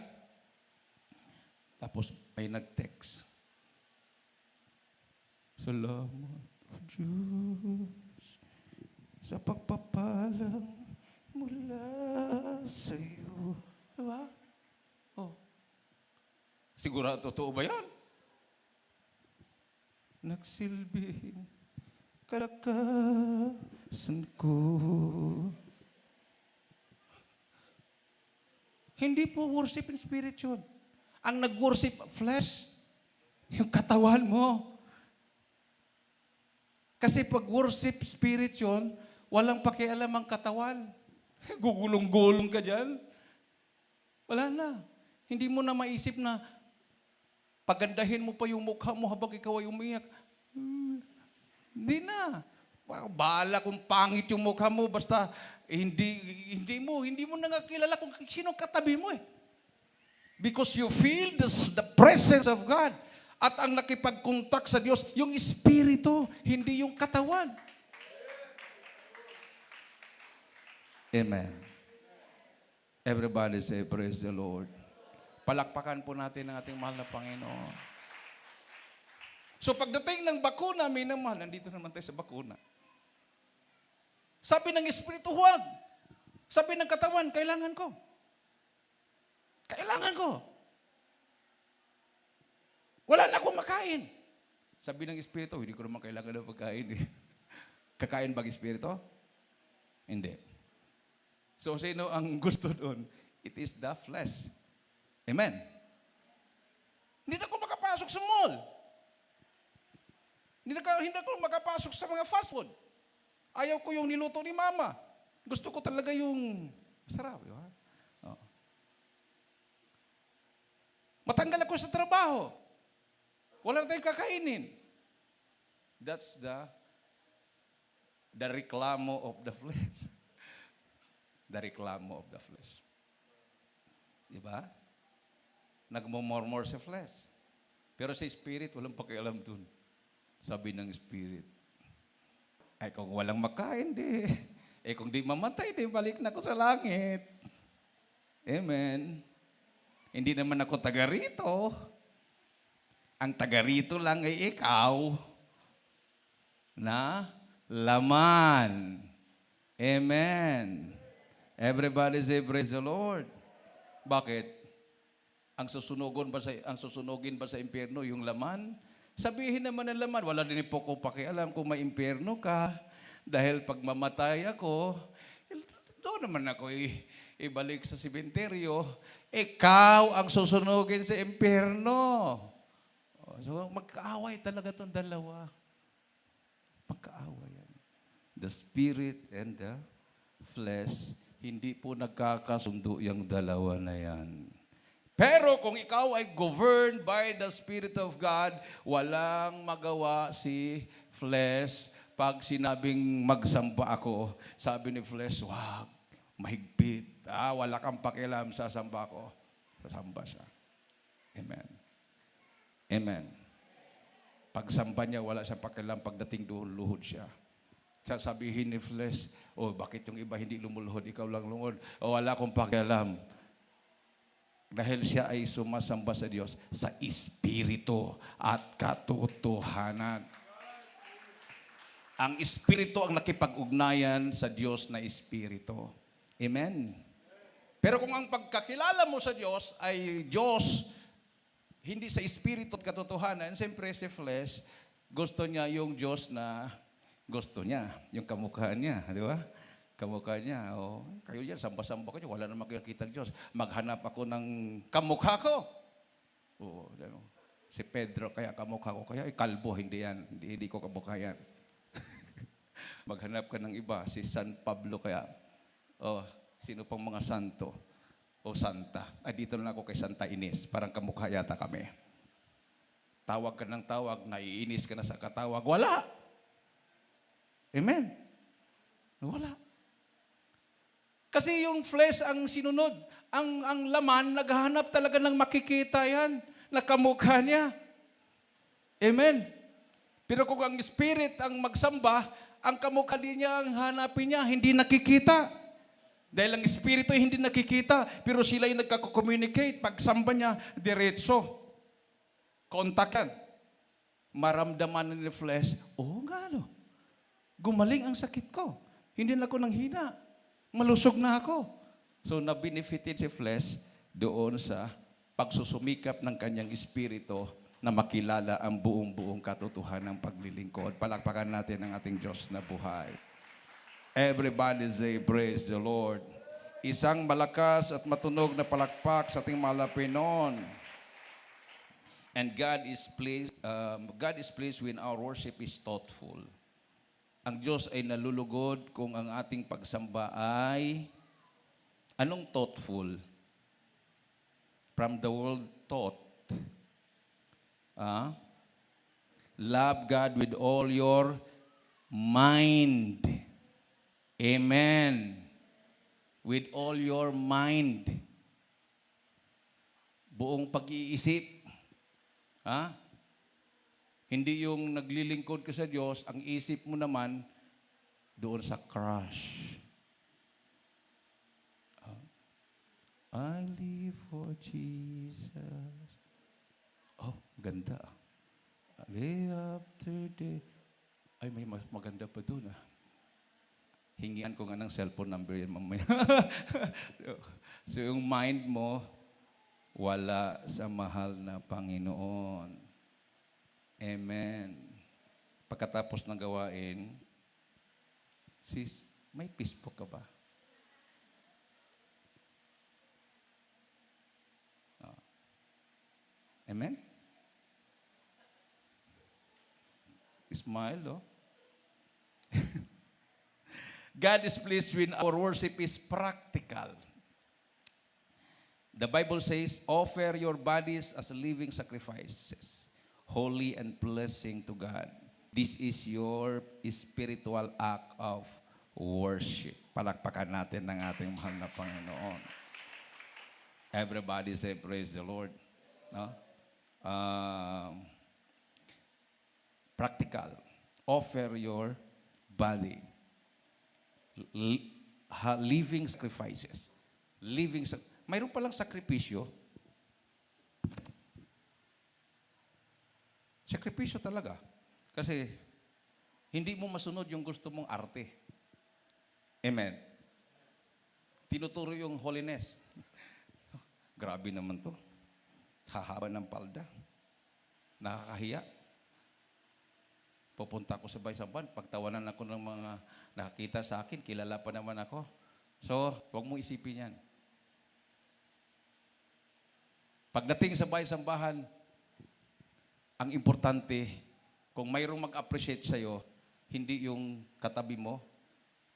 [SPEAKER 1] tapos may nag-text. Salamat, O Diyos, sa pagpapalang mula sa iyo. Diba? Oh. Sigurado, totoo ba yan? Nagsilbing kalakasan ko. Hindi po worship in spirit yun. Ang nag-worship flesh, yung katawan mo. Kasi pag worship spirit yun, walang pakialam ang katawan. Gugulong-gulong ka dyan. Wala na. Hindi mo na maisip na pagandahin mo pa yung mukha mo habang ikaw ay umiyak. Hindi na. Bahala kung pangit yung mukha mo, basta hindi mo nangakilala kung sino katabi mo eh. Because you feel the presence of God. At ang nakipag-contact sa Diyos, yung espiritu, hindi yung katawan. Amen. Everybody say, praise the Lord. Palakpakan po natin ang ating mahal na Panginoon. So pagdating ng bakuna, minamahal, nandito naman tayo sa bakuna. Sabi ng Espiritu, huwag. Sabi ng katawan, kailangan ko. Kailangan ko. Wala na akong makain. Sabi ng Espiritu, hindi ko naman kailangan ng pagkain. Kakain ba ang Espiritu? Hindi. So sino ang gusto doon? It is the flesh. Amen. Hindi na ako makapasok sa mall. Hindi na ako makapasok sa mga fast food. Ayaw ko yung niluto ni mama. Gusto ko talaga yung masarap. Di ba? Oh. Matanggal ako sa trabaho. Wala na tayong kakainin. That's the reklamo of the flesh. The reklamo of the flesh. Di ba? Nagmumurmur sa flesh. Pero sa spirit, walang pakialam dun. Sabi ng spirit, ay kung walang makain, di. Eh kung di mamatay, di balik na ako sa langit. Amen. Hindi naman ako taga rito. Ang taga rito lang ay ikaw na laman. Amen. Everybody say praise the Lord. Bakit? Ang susunugin ba sa impyerno yung laman? Sabihin naman ng laman, wala din po ko pakialam kung may impyerno ka. Dahil pag mamatay ako, doon naman ako ibalik sa simenteryo. Ikaw ang susunugin sa impyerno. So magkaaway talaga itong dalawa. Magkaaway yan. The spirit and the flesh, hindi po nagkakasundo yung dalawa na yan. Pero kung ikaw ay governed by the Spirit of God, walang magawa si flesh. Pag sinabing magsamba ako, sabi ni flesh, wag, mahigpit. Wala kang pakialam, sasamba ako. Sasamba siya. Amen. Amen. Pagsamba niya, wala siyang pakialam. Pagdating doon, luhod siya. Sasabihin ni flesh, bakit yung iba hindi lumuluhod, ikaw lang lumuhod? Wala akong pakialam. Dahil siya ay sumasamba sa Diyos sa Espiritu at katotohanan. Ang Espiritu ang nakipag-ugnayan sa Diyos na Espiritu. Amen. Pero kung ang pagkakilala mo sa Diyos ay Diyos, hindi sa Espiritu at katotohanan, siyempre si flesh, gusto niya yung Diyos na gusto niya, yung kamukha niya, di ba? Kamukha niya, kayo yan, samba-samba kayo, wala naman kayo kitang Diyos. Maghanap ako ng kamukha ko. Si Pedro, kaya kamukha ko, kaya kalbo, hindi yan, hindi ko kamukha yan. Maghanap ka ng iba, si San Pablo, kaya, sino pang mga santo, santa. Dito na ako kay Santa Ines, parang kamukha yata kami. Tawag ka ng tawag, naiinis ka na sa katawag, wala. Amen. Wala. Kasi yung flesh ang sinunod. Ang laman, naghahanap talaga ng makikita yan, na kamukha niya. Amen. Pero kung ang spirit ang magsamba, ang kamukha din niya ang hanapin niya, hindi nakikita. Dahil ang espiritu ay hindi nakikita, pero sila ay nagkako-communicate. Pagsamba niya, diretso. Kontakan. Maramdaman ng flesh, nga gumaling ang sakit ko. Hindi na ako nanghina. Malusog na ako. So, na-benefited si flesh doon sa pagsusumikap ng kanyang espiritu na makilala ang buong katotohanan ng paglilingkod. Palakpakan natin ang ating Diyos na buhay. Everybody say, praise the Lord. Isang malakas at matunog na palakpak sa ating Malapinon. And God is pleased when our worship is thoughtful. Ang Diyos ay nalulugod kung ang ating pagsamba ay anong thoughtful? From the word thought. Love God with all your mind. Amen. With all your mind. Buong pag-iisip. Hindi yung naglilingkod ka sa Diyos, ang isip mo naman doon sa crush. I live for Jesus. Oh, ganda. Day after day. Ay, may mas maganda pa dun ah. Hingian ko nga ng cellphone number yan mamaya. So yung mind mo, wala sa mahal na Panginoon. Amen. Pagkatapos ng gawain, sis, may Facebook ka ba? Ah. Amen? Smile, oh. God is pleased when our worship is practical. The Bible says, offer your bodies as living sacrifices, holy and pleasing to God. This is your spiritual act of worship. Palakpakan natin ng ating mahal na Panginoon. Everybody say, praise the Lord. No? Practical. Offer your body. Living sacrifices. Mayroon palang sakripisyo. Sakripisyo talaga. Kasi hindi mo masunod yung gusto mong arte. Amen. Tinuturo yung holiness. Grabe naman to. Hahaba ng palda. Nakakahiya. Pupunta ako sa sabay-saban, pagtawanan ako ng mga nakakita sa akin, kilala pa naman ako. So, huwag mo isipin yan. Pagdating sa bahay-sambahan, ang importante, kung mayroong mag-appreciate sa'yo, hindi yung katabi mo,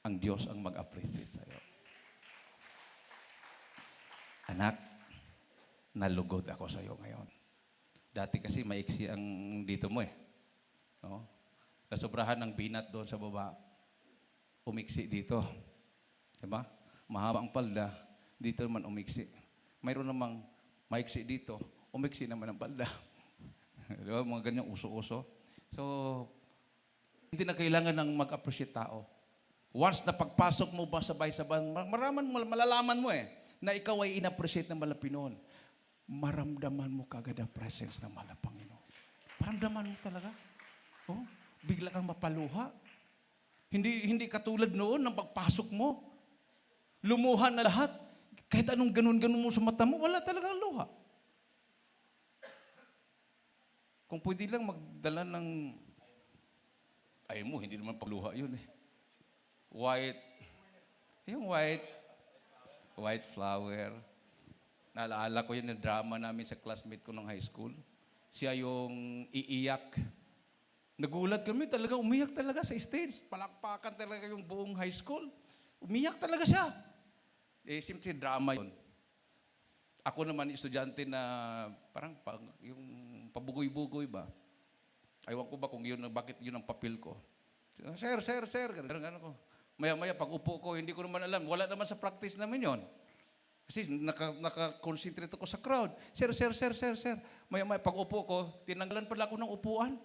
[SPEAKER 1] ang Diyos ang mag-appreciate sa'yo. Anak, nalugod ako sa'yo ngayon. Dati kasi maiksi ang dito mo eh. No? Nasobrahan ng binat doon sa baba, umiksi dito. Diba? Mahaba ang palda, dito naman umiksi. Mayroon namang maiksi dito, umiksi naman ang palda. Diba? Mga ganyang uso-uso. So, hindi na kailangan ng mag-appreciate tao. Once na pagpasok mo ba sabay-sabay, malalaman mo na ikaw ay in-appreciate ng Malapinon. Maramdaman mo kagad ang presence ng mahal na Panginoon. Maramdaman mo talaga. Oh, bigla kang mapaluha. Hindi katulad noon ng pagpasok mo. Lumuha na lahat. Kahit anong ganun-ganun mo sa mata mo, wala talagang luha. Kung pwede lang magdala ng, ay mo, hindi naman pagluha yun eh. White flower. Naalala ko yun yung drama namin sa classmate ko ng high school. Siya yung iiyak. Nagulat kami, talaga umiyak talaga sa stage. Palakpakan talaga yung buong high school. Umiyak talaga siya. Simple drama yun. Ako naman, estudyante na parang yung pabugoy-bugoy ba? Aywan ko ba kung yun, bakit yun ang papel ko. Sir. Ganun ko. Maya-maya, pag upo ko, hindi ko naman alam. Wala naman sa practice namin yon. Kasi naka-concentrate ako sa crowd. Sir. Maya-maya, pag upo ko, tinanggalan pala ako ng upuan.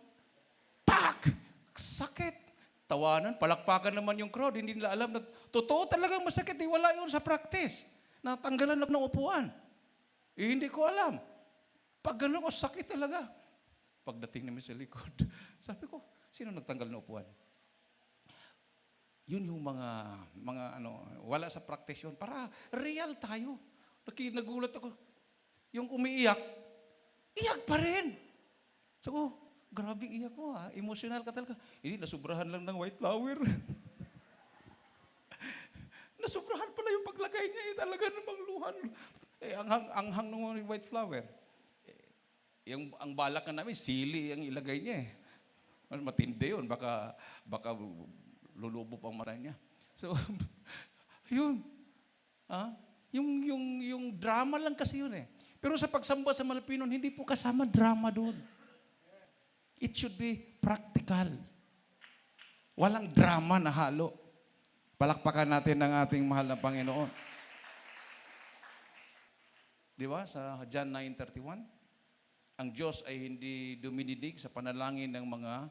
[SPEAKER 1] Pak! Sakit. Tawanan, palakpakan naman yung crowd. Hindi nila alam na totoo talagang masakit. Wala yun sa practice. Natanggalan ako ng upuan. Hindi ko alam. Pag gano'n ko, sakit talaga. Pagdating namin sa likod, sabi ko, sino nagtanggal ng upuan? Yun yung mga wala sa practice yun. Para real tayo. Nagulat ako. Yung umiiyak, iyak pa rin. So, grabe iyak mo ha. Emotional ka talaga. Hindi, nasubrahan lang ng white flower. Nasubrahan pala yung paglagay niya. Talaga namang luhan. Anghang ng white flower. Ang balak na namin, sili ang ilagay niya eh. Matindi yun. Baka lulubo pang mata niya. So, yun. Yung drama lang kasi yun eh. Pero sa pagsamba sa Malapinon, hindi po kasama drama doon. It should be practical. Walang drama na halo. Palakpakan natin ang ating mahal na Panginoon. Di ba? Sa John 9:31, ang Diyos ay hindi duminidig sa panalangin ng mga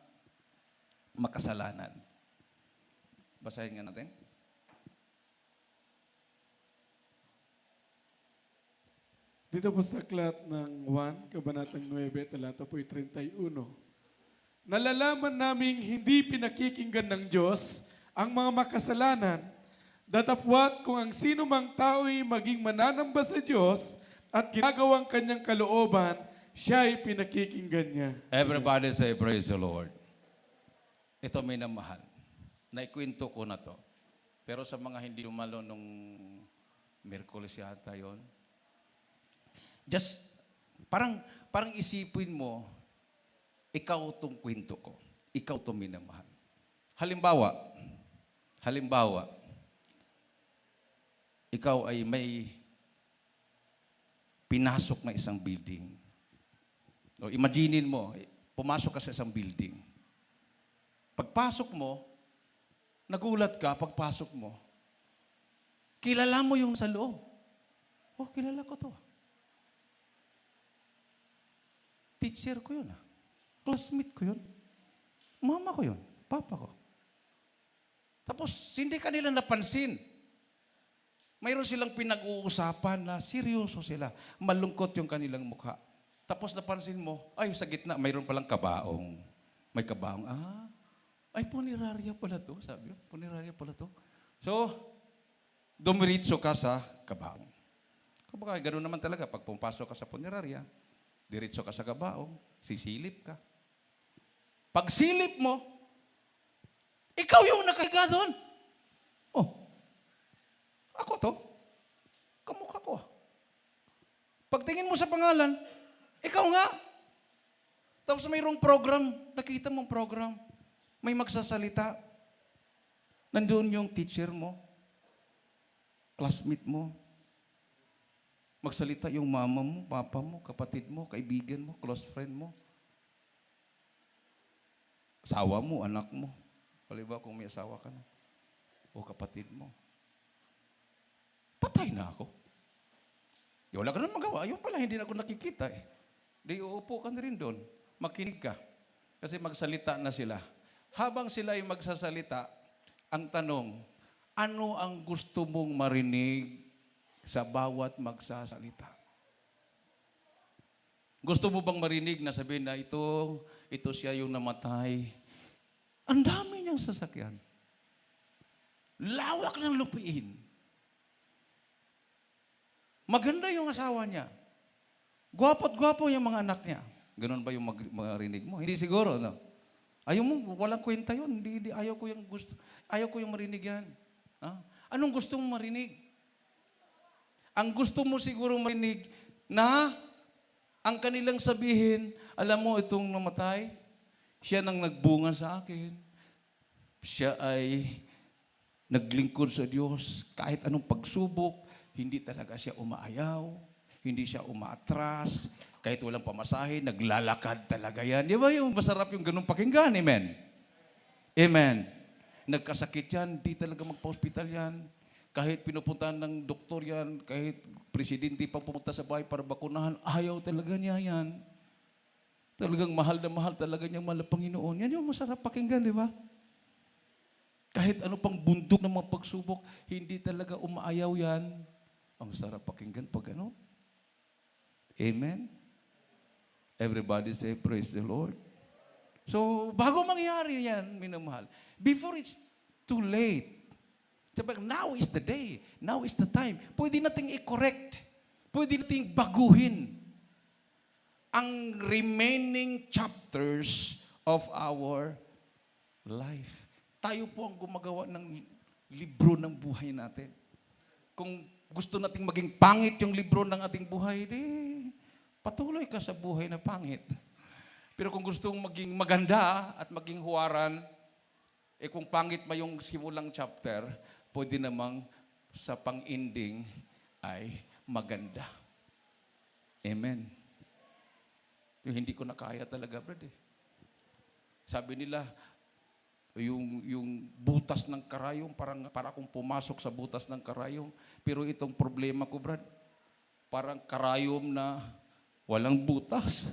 [SPEAKER 1] makasalanan. Basahin nga natin.
[SPEAKER 3] Dito po sa aklat ng 1, Kabanatang 9, talata po 31. Nalalaman naming hindi pinakikinggan ng Diyos ang mga makasalanan, datapwat kung ang sino mang tao'y maging mananamba sa Diyos at ginagawang kanyang kalooban, siya'y pinakikinggan niya.
[SPEAKER 1] Everybody say, praise the Lord. Ito minamahal. Naikwento ko na to. Pero sa mga hindi umalo nung Miyerkules yata yon, just, parang isipin mo, ikaw tong kwento ko. Ikaw tong minamahal. Halimbawa, ikaw ay may pinasok na isang building. O imaginin mo, pumasok ka sa isang building. Pagpasok mo, nagulat ka pagpasok mo, kilala mo yung sa loob. Oh, kilala ko to. Teacher ko yun. Classmate ko yun. Mama ko yun. Papa ko. Tapos, hindi kanila napansin. Mayroon silang pinag-uusapan na seryoso sila. Malungkot yung kanilang mukha. Tapos napansin mo, ay sa gitna, mayroon palang kabaong. May kabaong, ay punerarya pala to. Sabi yun, punerarya pala to. So, dumiritso ka sa kabaong. Kumbaga, ganoon naman talaga. Pag pumapasok ka sa punerarya, diretso ka sa kabaong, sisilip ka. Pag silip mo, ikaw yung nakahiga doon. Oh, ako to. Kamukha ko. Pagtingin mo sa pangalan, ikaw nga. Tapos mayroong program, nakita mong program, may magsasalita. Nandoon yung teacher mo, classmate mo. Magsalita yung mama mo, papa mo, kapatid mo, kaibigan mo, close friend mo. Asawa mo, anak mo. Halimbawa kung may asawa ka na. O kapatid mo. Patay na ako. Wala ka na magawa. Ayun pala, hindi na ako nakikita eh. Di uupo ka na rin doon. Makinig ka. Kasi magsalita na sila. Habang sila ay magsasalita, ang tanong, ano ang gusto mong marinig sa bawat magsasalita? Gusto mo bang marinig na sabihin na ito siya yung namatay? Ang dami niyang sasakyan. Lawak ng lupiin. Maganda yung asawa niya. Gwapo't-gwapo yung mga anak niya. Ganun ba yung marinig mo? Hindi siguro, no? Ayaw mo, walang kwenta yun. Hindi, ayaw ko yung marinig yan. Ha? Anong gusto mong marinig? Ang gusto mo siguro marinig na ang kanilang sabihin, alam mo, itong namatay, siya nang nagbunga sa akin. Siya ay naglingkod sa Diyos. Kahit anong pagsubok, hindi talaga siya umaayaw. Hindi siya umaatras. Kahit walang pamasahe, naglalakad talaga yan. Di ba yung masarap yung ganung pakinggan? Amen? Amen. Nagkasakit yan, di talaga magpa-hospital yan. Kahit pinupuntahan ng doktor yan, kahit presidente pa pumunta sa bahay para bakunahan, ayaw talaga niya yan. Talagang mahal na mahal talaga niya mahal na Panginoon. Yan yung masarap pakinggan, di ba? Kahit ano pang bundok ng mga pagsubok, hindi talaga umaayaw yan. Ang sarap pakinggan pag ano. Amen? Everybody say, praise the Lord. So, bago mangyari yan, minamahal, before it's too late, sabi, now is the day. Now is the time. Pwede nating i-correct. Pwede nating baguhin ang remaining chapters of our life. Tayo po ang gumagawa ng libro ng buhay natin. Kung gusto nating maging pangit yung libro ng ating buhay, patuloy ka sa buhay na pangit. Pero kung gusto mong maging maganda at maging huwaran, kung pangit ba yung simulang chapter, pwede namang sa pang-ending ay maganda. Amen. Yung hindi ko nakaya talaga, Brad. Sabi nila, yung butas ng karayom, para akong pumasok sa butas ng karayom. Pero itong problema ko, Brad, parang karayom na walang butas.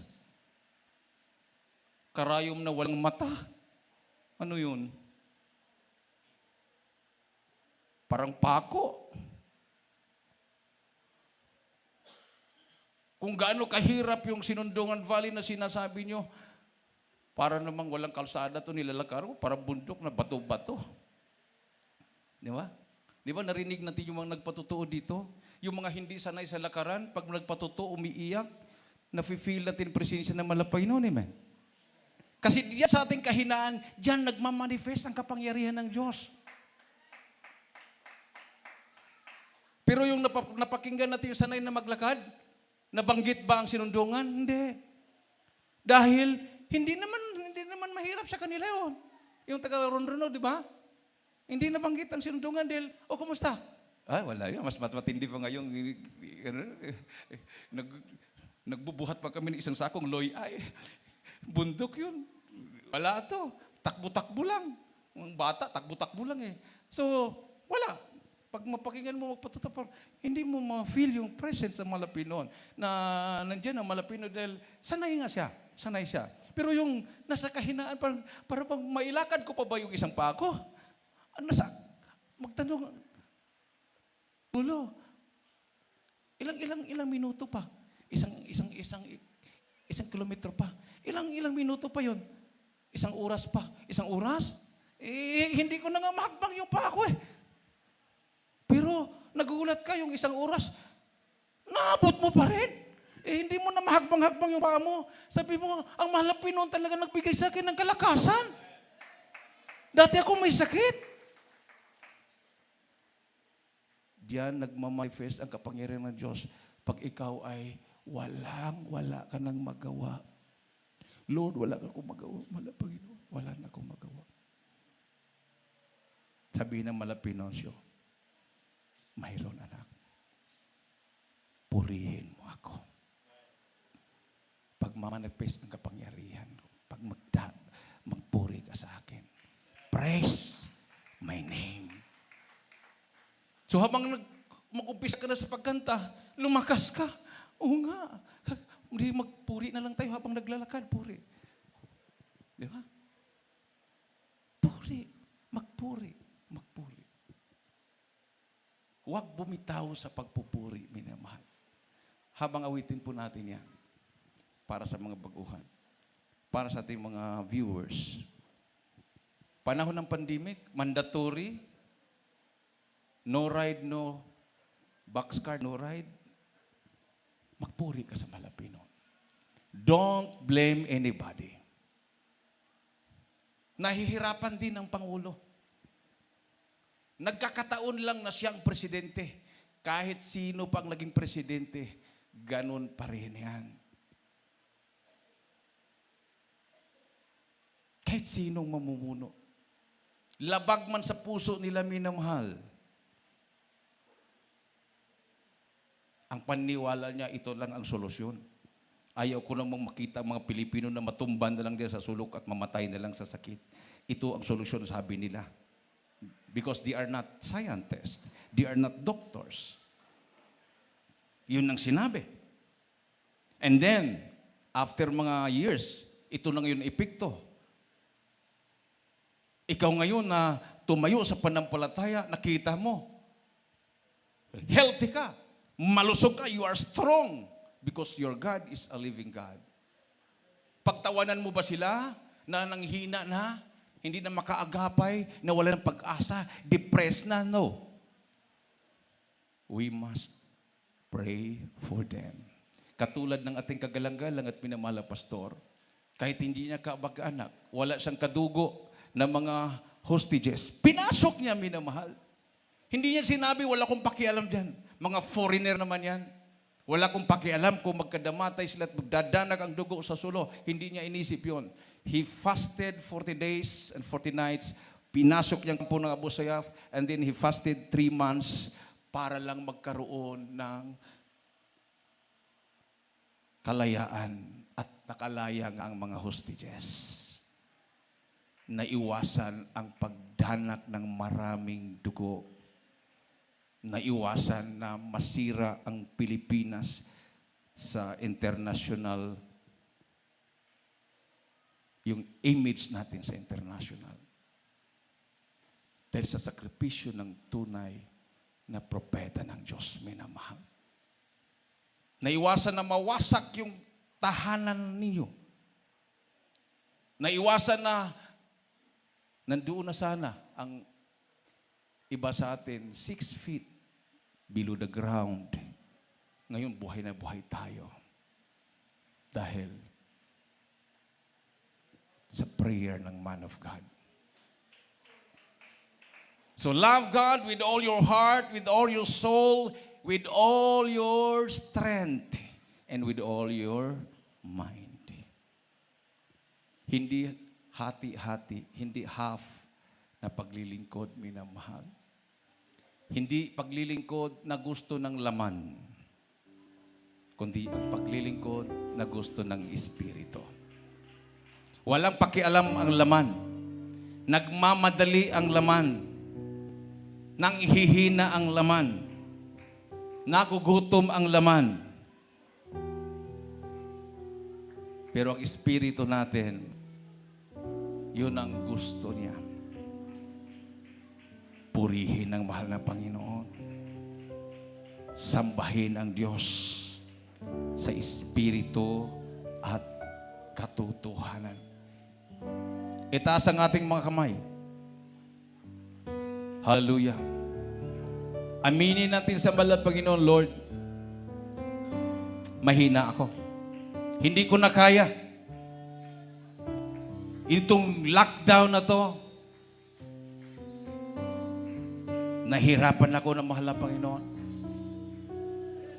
[SPEAKER 1] Karayom na walang mata. Ano yun? Parang pako. Kung gaano kahirap yung Sinundungan Valley na sinasabi nyo, para namang walang kalsada to nilalakar ko, para bundok na bato-bato. Di ba? Di ba narinig natin yung mga nagpatotoo dito? Yung mga hindi sanay sa lakaran, pag nagpatotoo, umiiyak, nafe-feel natin presensya ng malapay noon, amen? Kasi diyan sa ating kahinaan, diyan nagmamanifest ang kapangyarihan ng Diyos. Pero yung napakinggan natin yung sanay na maglakad, nabanggit ba ang sinundungan? Hindi. Dahil hindi naman mahirap sa kanila yun. Yung taga-Ronrono, di ba? Hindi nabanggit ang sinundungan dahil, kumusta? Wala yun. Mas matindi pa ngayong nagbubuhat pa kami ng isang sakong loy ay. Bundok yun. Wala to. Takbo-takbo lang. Ang bata, takbo-takbo lang eh. So, wala. Pag mapakinggan mo magpatutupar, hindi mo ma-feel yung presence ng Malapino na nandiyan ang Malapino dahil sanay nga siya. Sanay siya. Pero yung nasa kahinaan, para pang mailakad ko pa ba yung isang pako? Magtanong, ulo, ilang minuto pa? Isang kilometro pa. Ilang minuto pa yon? Isang oras pa? Isang oras? Hindi ko na nga mahakbang yung pako eh. Pero nagugulat ka yung isang oras, naabot mo pa rin. Hindi mo na mahakbang-hakbang yung paa mo. Sabi mo, ang Malapino talaga nagbigay sa akin ng kalakasan. Dati ako may sakit. Diyan nagmamanifest ang kapangyarihan ng Diyos. Pag ikaw ay wala ka nang magawa. Lord, wala ka akong magawa. Panginoon, wala na akong magawa. Sabihin ng Malapinosyo, mayroon anak. Purihin mo ako. Pag mamanifest ang kapangyarihan ko, pag magpuri ka sa akin, praise my name. So habang mag-umpisa ka na sa pagkanta, lumakas ka. Oo nga. Hindi magpuri na lang tayo habang naglalakad, puri. Di ba? Puri. Magpuri. Huwag bumitaw sa pagpupuri, minamahal. Habang awitin po natin yan, para sa mga baguhan, para sa ating mga viewers. Panahon ng pandemic, mandatory, no ride, no boxcar, no ride. Magpuri ka sa Malapino. Don't blame anybody. Nahihirapan din ang Pangulo. Nagkakataon lang na siyang presidente. Kahit sino pang naging presidente, ganun pa rin yan. Kahit sinong mamumuno. Labag man sa puso nila minamahal. Ang paniwala niya, ito lang ang solusyon. Ayaw ko namang makita ang mga Pilipino na matumban na lang din sa sulok at mamatay na lang sa sakit. Ito ang solusyon, sabi nila. Because they are not scientists. They are not doctors. Yun ang sinabi. And then, after mga years, ito na ngayon epekto. Ikaw ngayon na tumayo sa panampalataya, nakita mo. Healthy ka. Malusog ka. You are strong. Because your God is a living God. Pagtawanan mo ba sila na nanghina na? Hindi na makaagapay, na wala ng pag-asa, depressed na? No. We must pray for them. Katulad ng ating kagalang-galang at minamahal na pastor, kahit hindi niya kabag-anak, wala siyang kadugo na mga hostages, pinasok niya minamahal. Hindi niya sinabi, wala kong pakialam dyan. Mga foreigner naman yan. Wala kong pakialam kung magkadamatay sila at magdadanag ang dugo sa sulo. Hindi niya inisip yon. He fasted 40 days and 40 nights. Pinasok niya po ng Abu Sayyaf and then he fasted 3 months para lang magkaroon ng kalayaan at nakalaya ang mga hostages. Naiwasan ang pagdanak ng maraming dugo. Naiwasan na masira ang Pilipinas sa international, yung image natin sa international. Dahil sa sakripisyo ng tunay na propeta ng Diyos, minamahal. Naiwasan na mawasak yung tahanan ninyo. Naiwasan na nandoon na sana ang iba sa atin 6 feet below the ground. Ngayon buhay na buhay tayo. Dahil sa prayer ng man of God. So love God with all your heart, with all your soul, with all your strength, and with all your mind. Hindi hati-hati, hindi half na paglilingkod, minamahal. Hindi paglilingkod na gusto ng laman, kundi ang paglilingkod na gusto ng Espiritu. Walang pakialam ang laman. Nagmamadali ang laman. Nanghihina ang laman. Nagugutom ang laman. Pero ang Espiritu natin, yun ang gusto niya. Purihin ang mahal na Panginoon. Sambahin ang Diyos sa Espiritu at katotohanan. Itaas ang ating mga kamay. Hallelujah. Aminin natin sa mahal na Panginoon, Lord, mahina ako. Hindi ko na kaya. Itong lockdown na to, nahirapan ako ng mahal na Panginoon.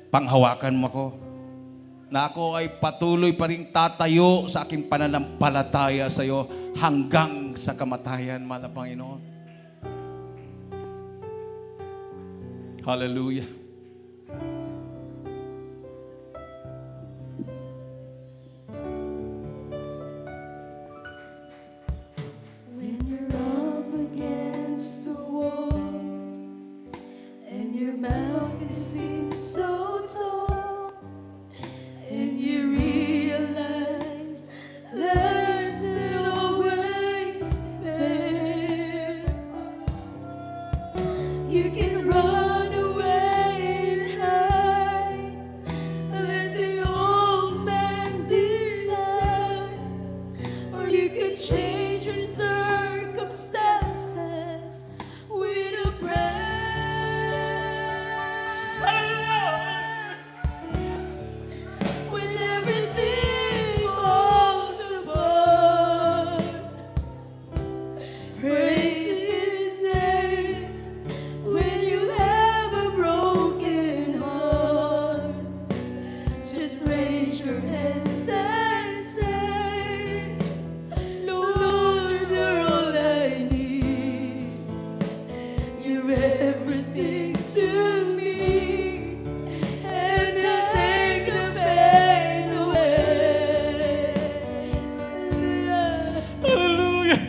[SPEAKER 1] Panghawakan mo ako. Na ako ay patuloy pa rin tatayo sa aking pananampalataya sa iyo hanggang sa kamatayan, mahal na Panginoon. Hallelujah.
[SPEAKER 4] When you're up against the wall and your mountain seems so tall and you realize there's still always there, you can run away and hide, let the old man decide, or you could change your circumstances with a prayer. When everything falls apart, praise His name. When you have a broken heart, just raise your hands and say, Lord, you're all I need. You're everything to me, and to take the pain away.
[SPEAKER 1] Hallelujah.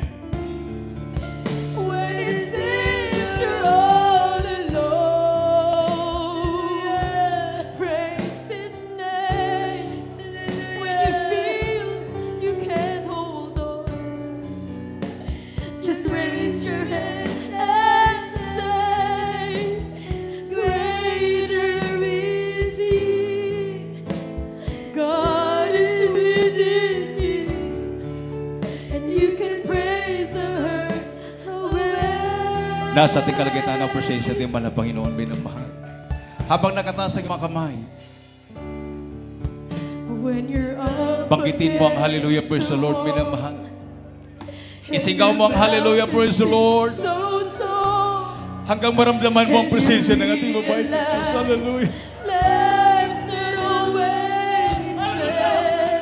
[SPEAKER 4] When it seems you're all alone, praise His name. When you feel you can't hold on, just raise your hands and say, greater is He. God is within me, and you can praise the hurt away.
[SPEAKER 1] Nasa ating kalagitnaan ng presensya ng mahal na Panginoon, minamahal. Habang nakataas ang mga kamay,
[SPEAKER 4] When you're up
[SPEAKER 1] banggitin mo ang hallelujah, praise the Lord, minamahal. Isigaw mo ang hallelujah, praise the Lord.
[SPEAKER 4] so tall,
[SPEAKER 1] Hanggang maramdaman mo ang presensya ng ating mabait na Diyos. Hallelujah.
[SPEAKER 4] lives that always there.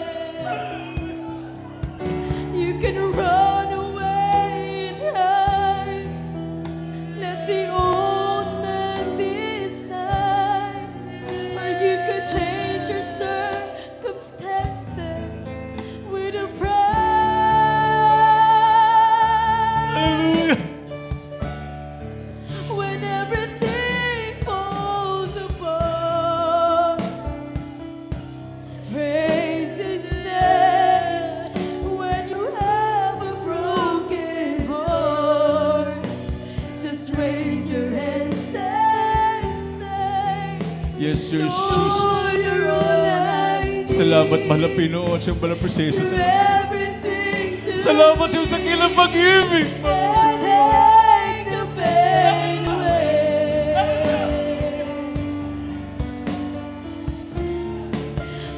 [SPEAKER 4] You can run away and hide, let the old man decide, or you could change your circumstances with a prayer.
[SPEAKER 1] Hallelujah.
[SPEAKER 4] When everything falls apart, praise His name. When you have a broken heart, just raise your hands and say,
[SPEAKER 1] Yes, Sir
[SPEAKER 4] Lord,
[SPEAKER 1] Jesus.
[SPEAKER 4] you're all
[SPEAKER 1] Salamat, mahal na Pinoon, sa mahal na prinsesa.
[SPEAKER 4] You're everything to me.
[SPEAKER 1] Salamat sa dakilang pag-ibig.
[SPEAKER 4] Take the pain away.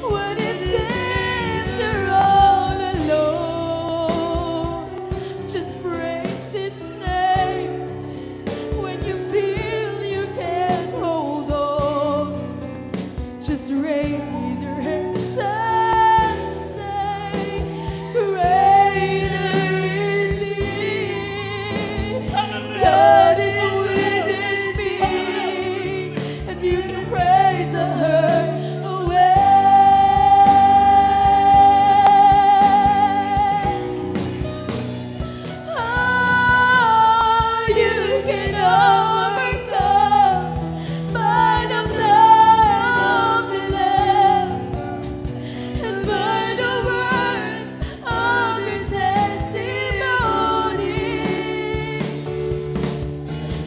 [SPEAKER 4] When it seems you're all alone, just praise His name. When you feel you can't hold on, just raise your hands and say, Greater is He. God is within me, and you can praise the hurt away. Oh, you can overcome by the blood of the Lamb and by the word of your testimony.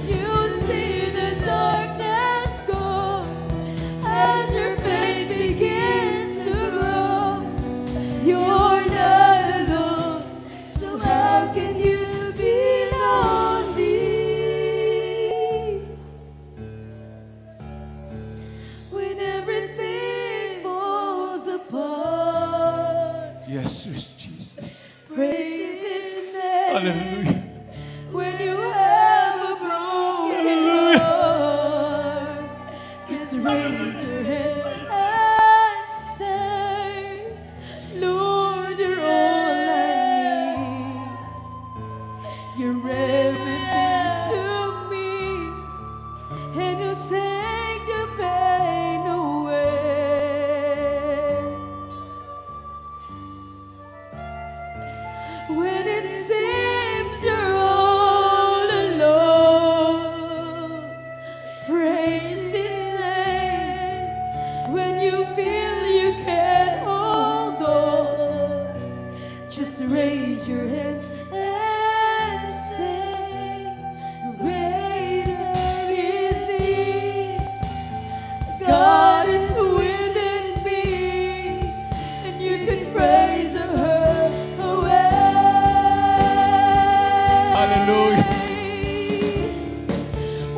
[SPEAKER 4] You see the darkness go as your faith begins to grow. You're not alone, so how can you be lonely when everything falls apart?
[SPEAKER 1] Yes, yes, Jesus.
[SPEAKER 4] Praise His name.
[SPEAKER 1] Hallelujah.
[SPEAKER 4] When you have a broken heart, just raise your hands and say, Lord, you're all I need. You're everything to me, and you take the pain away. When it seems you're all alone, praise His name. When you feel you can't hold on, just raise your hands and say, Greater is He. God is within me, and you can praise the hurt away.
[SPEAKER 1] Hallelujah.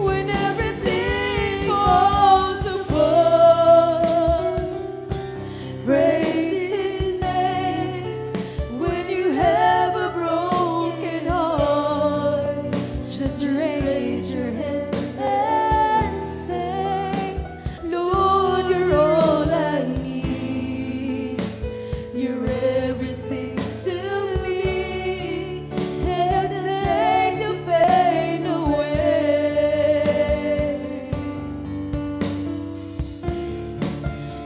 [SPEAKER 4] When everything falls apart, praise His name. When you have a broken heart, just raise your hands and say, Lord, you're all I need. You're everything to me, and you take the pain away.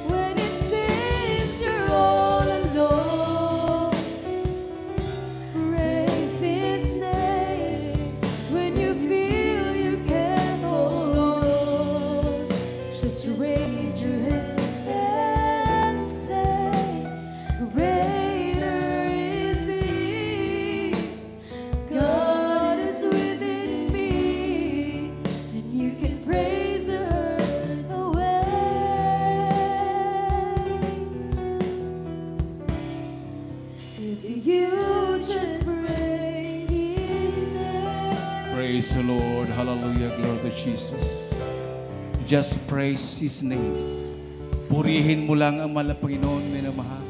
[SPEAKER 4] When it seems you're all alone, praise His name. When you feel you can't hold on, just raise your hands and say, Greater is He. God is within me, and you can praise the hurt away. If you just praise His name.
[SPEAKER 1] Praise the Lord. Hallelujah. Glory to Jesus. Just praise His name. Purihin mo lang ang mahal na Panginoon, minamahal.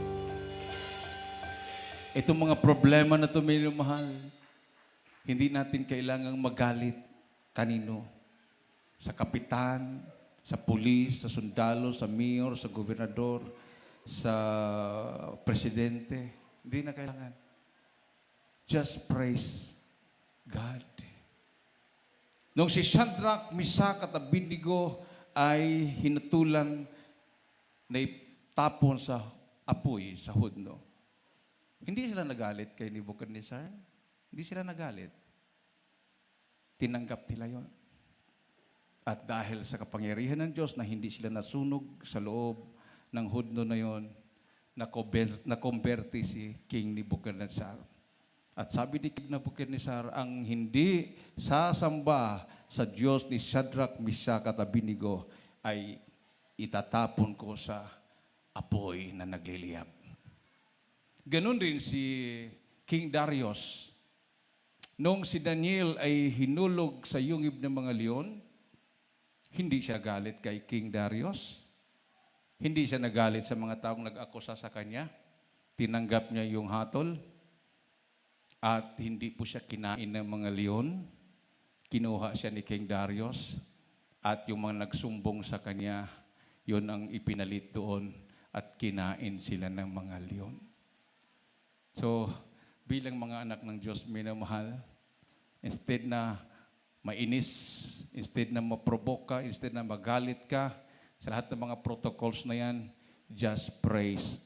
[SPEAKER 1] Itong mga problema na ito, minamahal, hindi natin kailangang magalit kanino. Sa kapitan, sa pulis, sa sundalo, sa mayor, sa gobernador, sa presidente. Hindi na kailangan. Just praise God. Nung si Shadrach, Meshach at Abednego ay hinatulan na itapon sa apoy, sa hudno. Hindi sila nagalit kay Nebuchadnezzar. Hindi sila nagalit. Tinanggap nila yon. At dahil sa kapangyarihan ng Diyos na hindi sila nasunog sa loob ng hudno na yon, na-converte si King Nebuchadnezzar. At sabi ni King Nebuchadnezzar, ang hindi sasamba sa Diyos ni Shadrach, Meshach at Abednego ay itatapon ko sa apoy na nagliliyab. Ganon rin si King Darius. Noong si Daniel ay hinulog sa yungib ng mga leon, hindi siya galit kay King Darius. Hindi siya nagalit sa mga taong nag-akusa sa kanya. Tinanggap niya yung hatol at hindi po siya kinain ng mga leon. Kinuha siya ni King Darius at yung mga nagsumbong sa kanya, yun ang ipinalit doon at kinain sila ng mga leon. So, bilang mga anak ng Diyos, minamahal, instead na mainis, instead na maprovoke ka, instead na magalit ka, sa lahat ng mga protocols na yan, just praise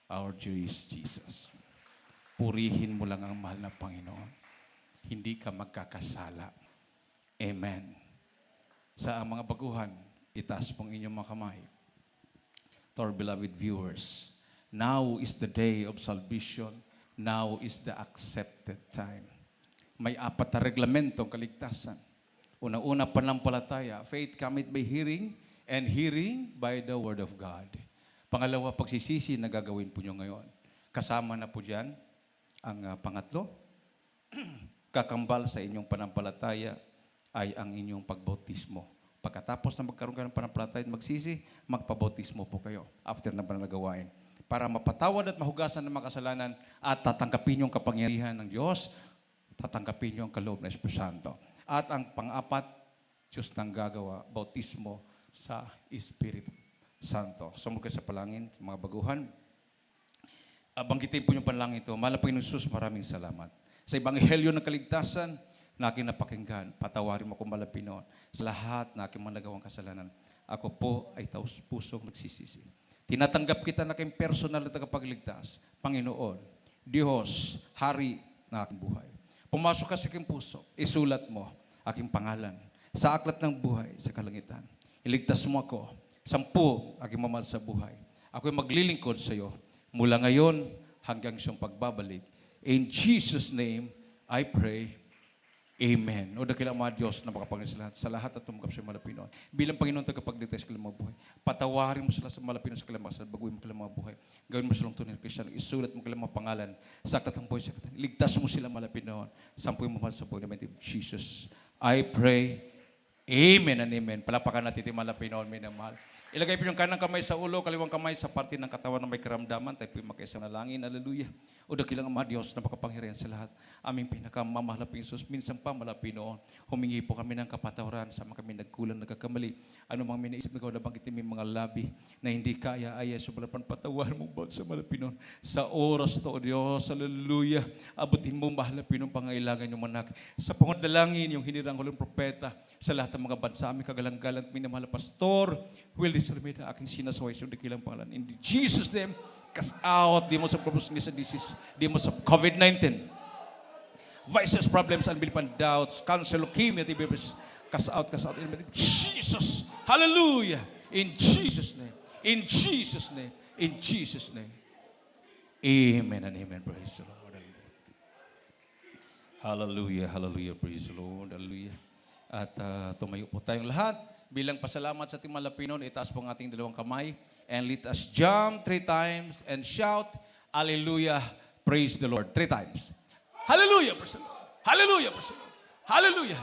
[SPEAKER 1] our Jesus. Purihin mo lang ang mahal na Panginoon. Hindi ka magkakasala. Amen. Sa mga baguhan, itaas pong inyong mga kamay. To our beloved viewers, now is the day of salvation. Now is the accepted time. May 4 na reglamentong kaligtasan. Una-una, pananampalataya. Faith cometh by hearing, and hearing by the Word of God. Pangalawa, pagsisisi na gagawin po nyo ngayon. Kasama na po dyan ang pangatlo. Kakambal sa inyong panampalataya ay ang inyong pagbautismo. Pagkatapos na magkaroon kayo ng panampalataya at magsisi, magpabautismo po kayo after na panagawain. Para mapatawad at mahugasan ng mga kasalanan at tatanggapin yung kapangyarihan ng Diyos, tatanggapin yung kaloob ng Espiritu Santo. At ang pang-apat, Diyos nang gagawa, bautismo sa Espiritu Santo. Sumugod sa palangin, mga baguhan. Banggitin po yung panalangin ito. Mahal na Panginoon Jesus, maraming salamat. Sa Ebanghelyo ng Kaligtasan, na aking napakinggan, patawarin mo kung malapinoon. Sa lahat na aking managawang kasalanan, ako po ay taus-pusong nagsisisi. Tinatanggap kita na aking personal na tagapagligtas. Panginoon, Diyos, Hari na aking buhay. Pumasok ka sa aking puso, isulat mo aking pangalan sa aklat ng buhay sa kalangitan. Iligtas mo ako, 10 aking mamahal sa buhay. Ako'y maglilingkod sa iyo mula ngayon hanggang siyang pagbabalik. In Jesus' name, I pray. Amen. O dakilang mga Diyos na makapangyarihan sa lahat at tumagap sa malapinoon. Bilang Panginoon tagapagligtas sa kanilang mga buhay, patawarin mo sila sa malapinoon sa kanilang mga baguhin mo kanilang mga buhay. Gawin mo silang tunay na Kristiyano. Isulat mo kanilang mga pangalan sa aklat ng buhay sa katan. Ligtas mo sila malapinoon. Sampuin mo mahal sa buhay namin. Jesus, I pray. Amen and amen. Palapakan natin iti malapinoon, minamahal. Ilagay po yung kanang kamay sa ulo, kaliwang kamay sa parte ng katawan na may karamdaman. Tayo po yung magkaisang nalangin. Hallelujah. O dakilang Ama Diyos na makapangyarihan sa lahat. Aming pinakamamahal na Panginoon, minsan pa malapinoon. Humingi po kami ng kapatawaran sa mga kami nagkulang, nagkakamali. Ano mang minaisip na na banggitin may mga labi na hindi kaya ay subalapan patawaran mo ba sa malapinoon. Sa oras to, O Diyos, hallelujah. Abutin mo mahal na Panginoon pangailangan yung manak. Sa pangadalangin, yung hinirang huling propeta sa lahat ng mga bansa, aming kagalang-galang minamahal na pastor, will disalmid na aking sinasaway sa dakilang pangalan. In Jesus' name, cast out demons of purpose, disease, demons of COVID-19, vices, problems, unbelief, and doubts, cancer, leukemia, TB, cast out, in the name of Jesus. Hallelujah. In Jesus' name. In Jesus' name. In Jesus' name. Amen and amen. Praise the Lord. Hallelujah. Hallelujah. Praise the Lord. Hallelujah. At tumayo po tayong lahat. Bilang pasalamat sa ating malapinoon, itaas po ang ating dalawang kamay. And let us jump 3 times and shout, Hallelujah, praise the Lord. 3 times. Hallelujah, praise the Lord. Hallelujah, praise the Lord. Hallelujah.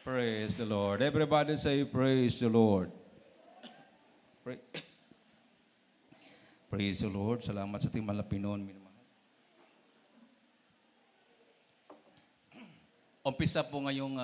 [SPEAKER 1] Praise the Lord. Everybody say, praise the Lord. Praise the Lord. Salamat sa ating malapinoon. Umpisa po ngayong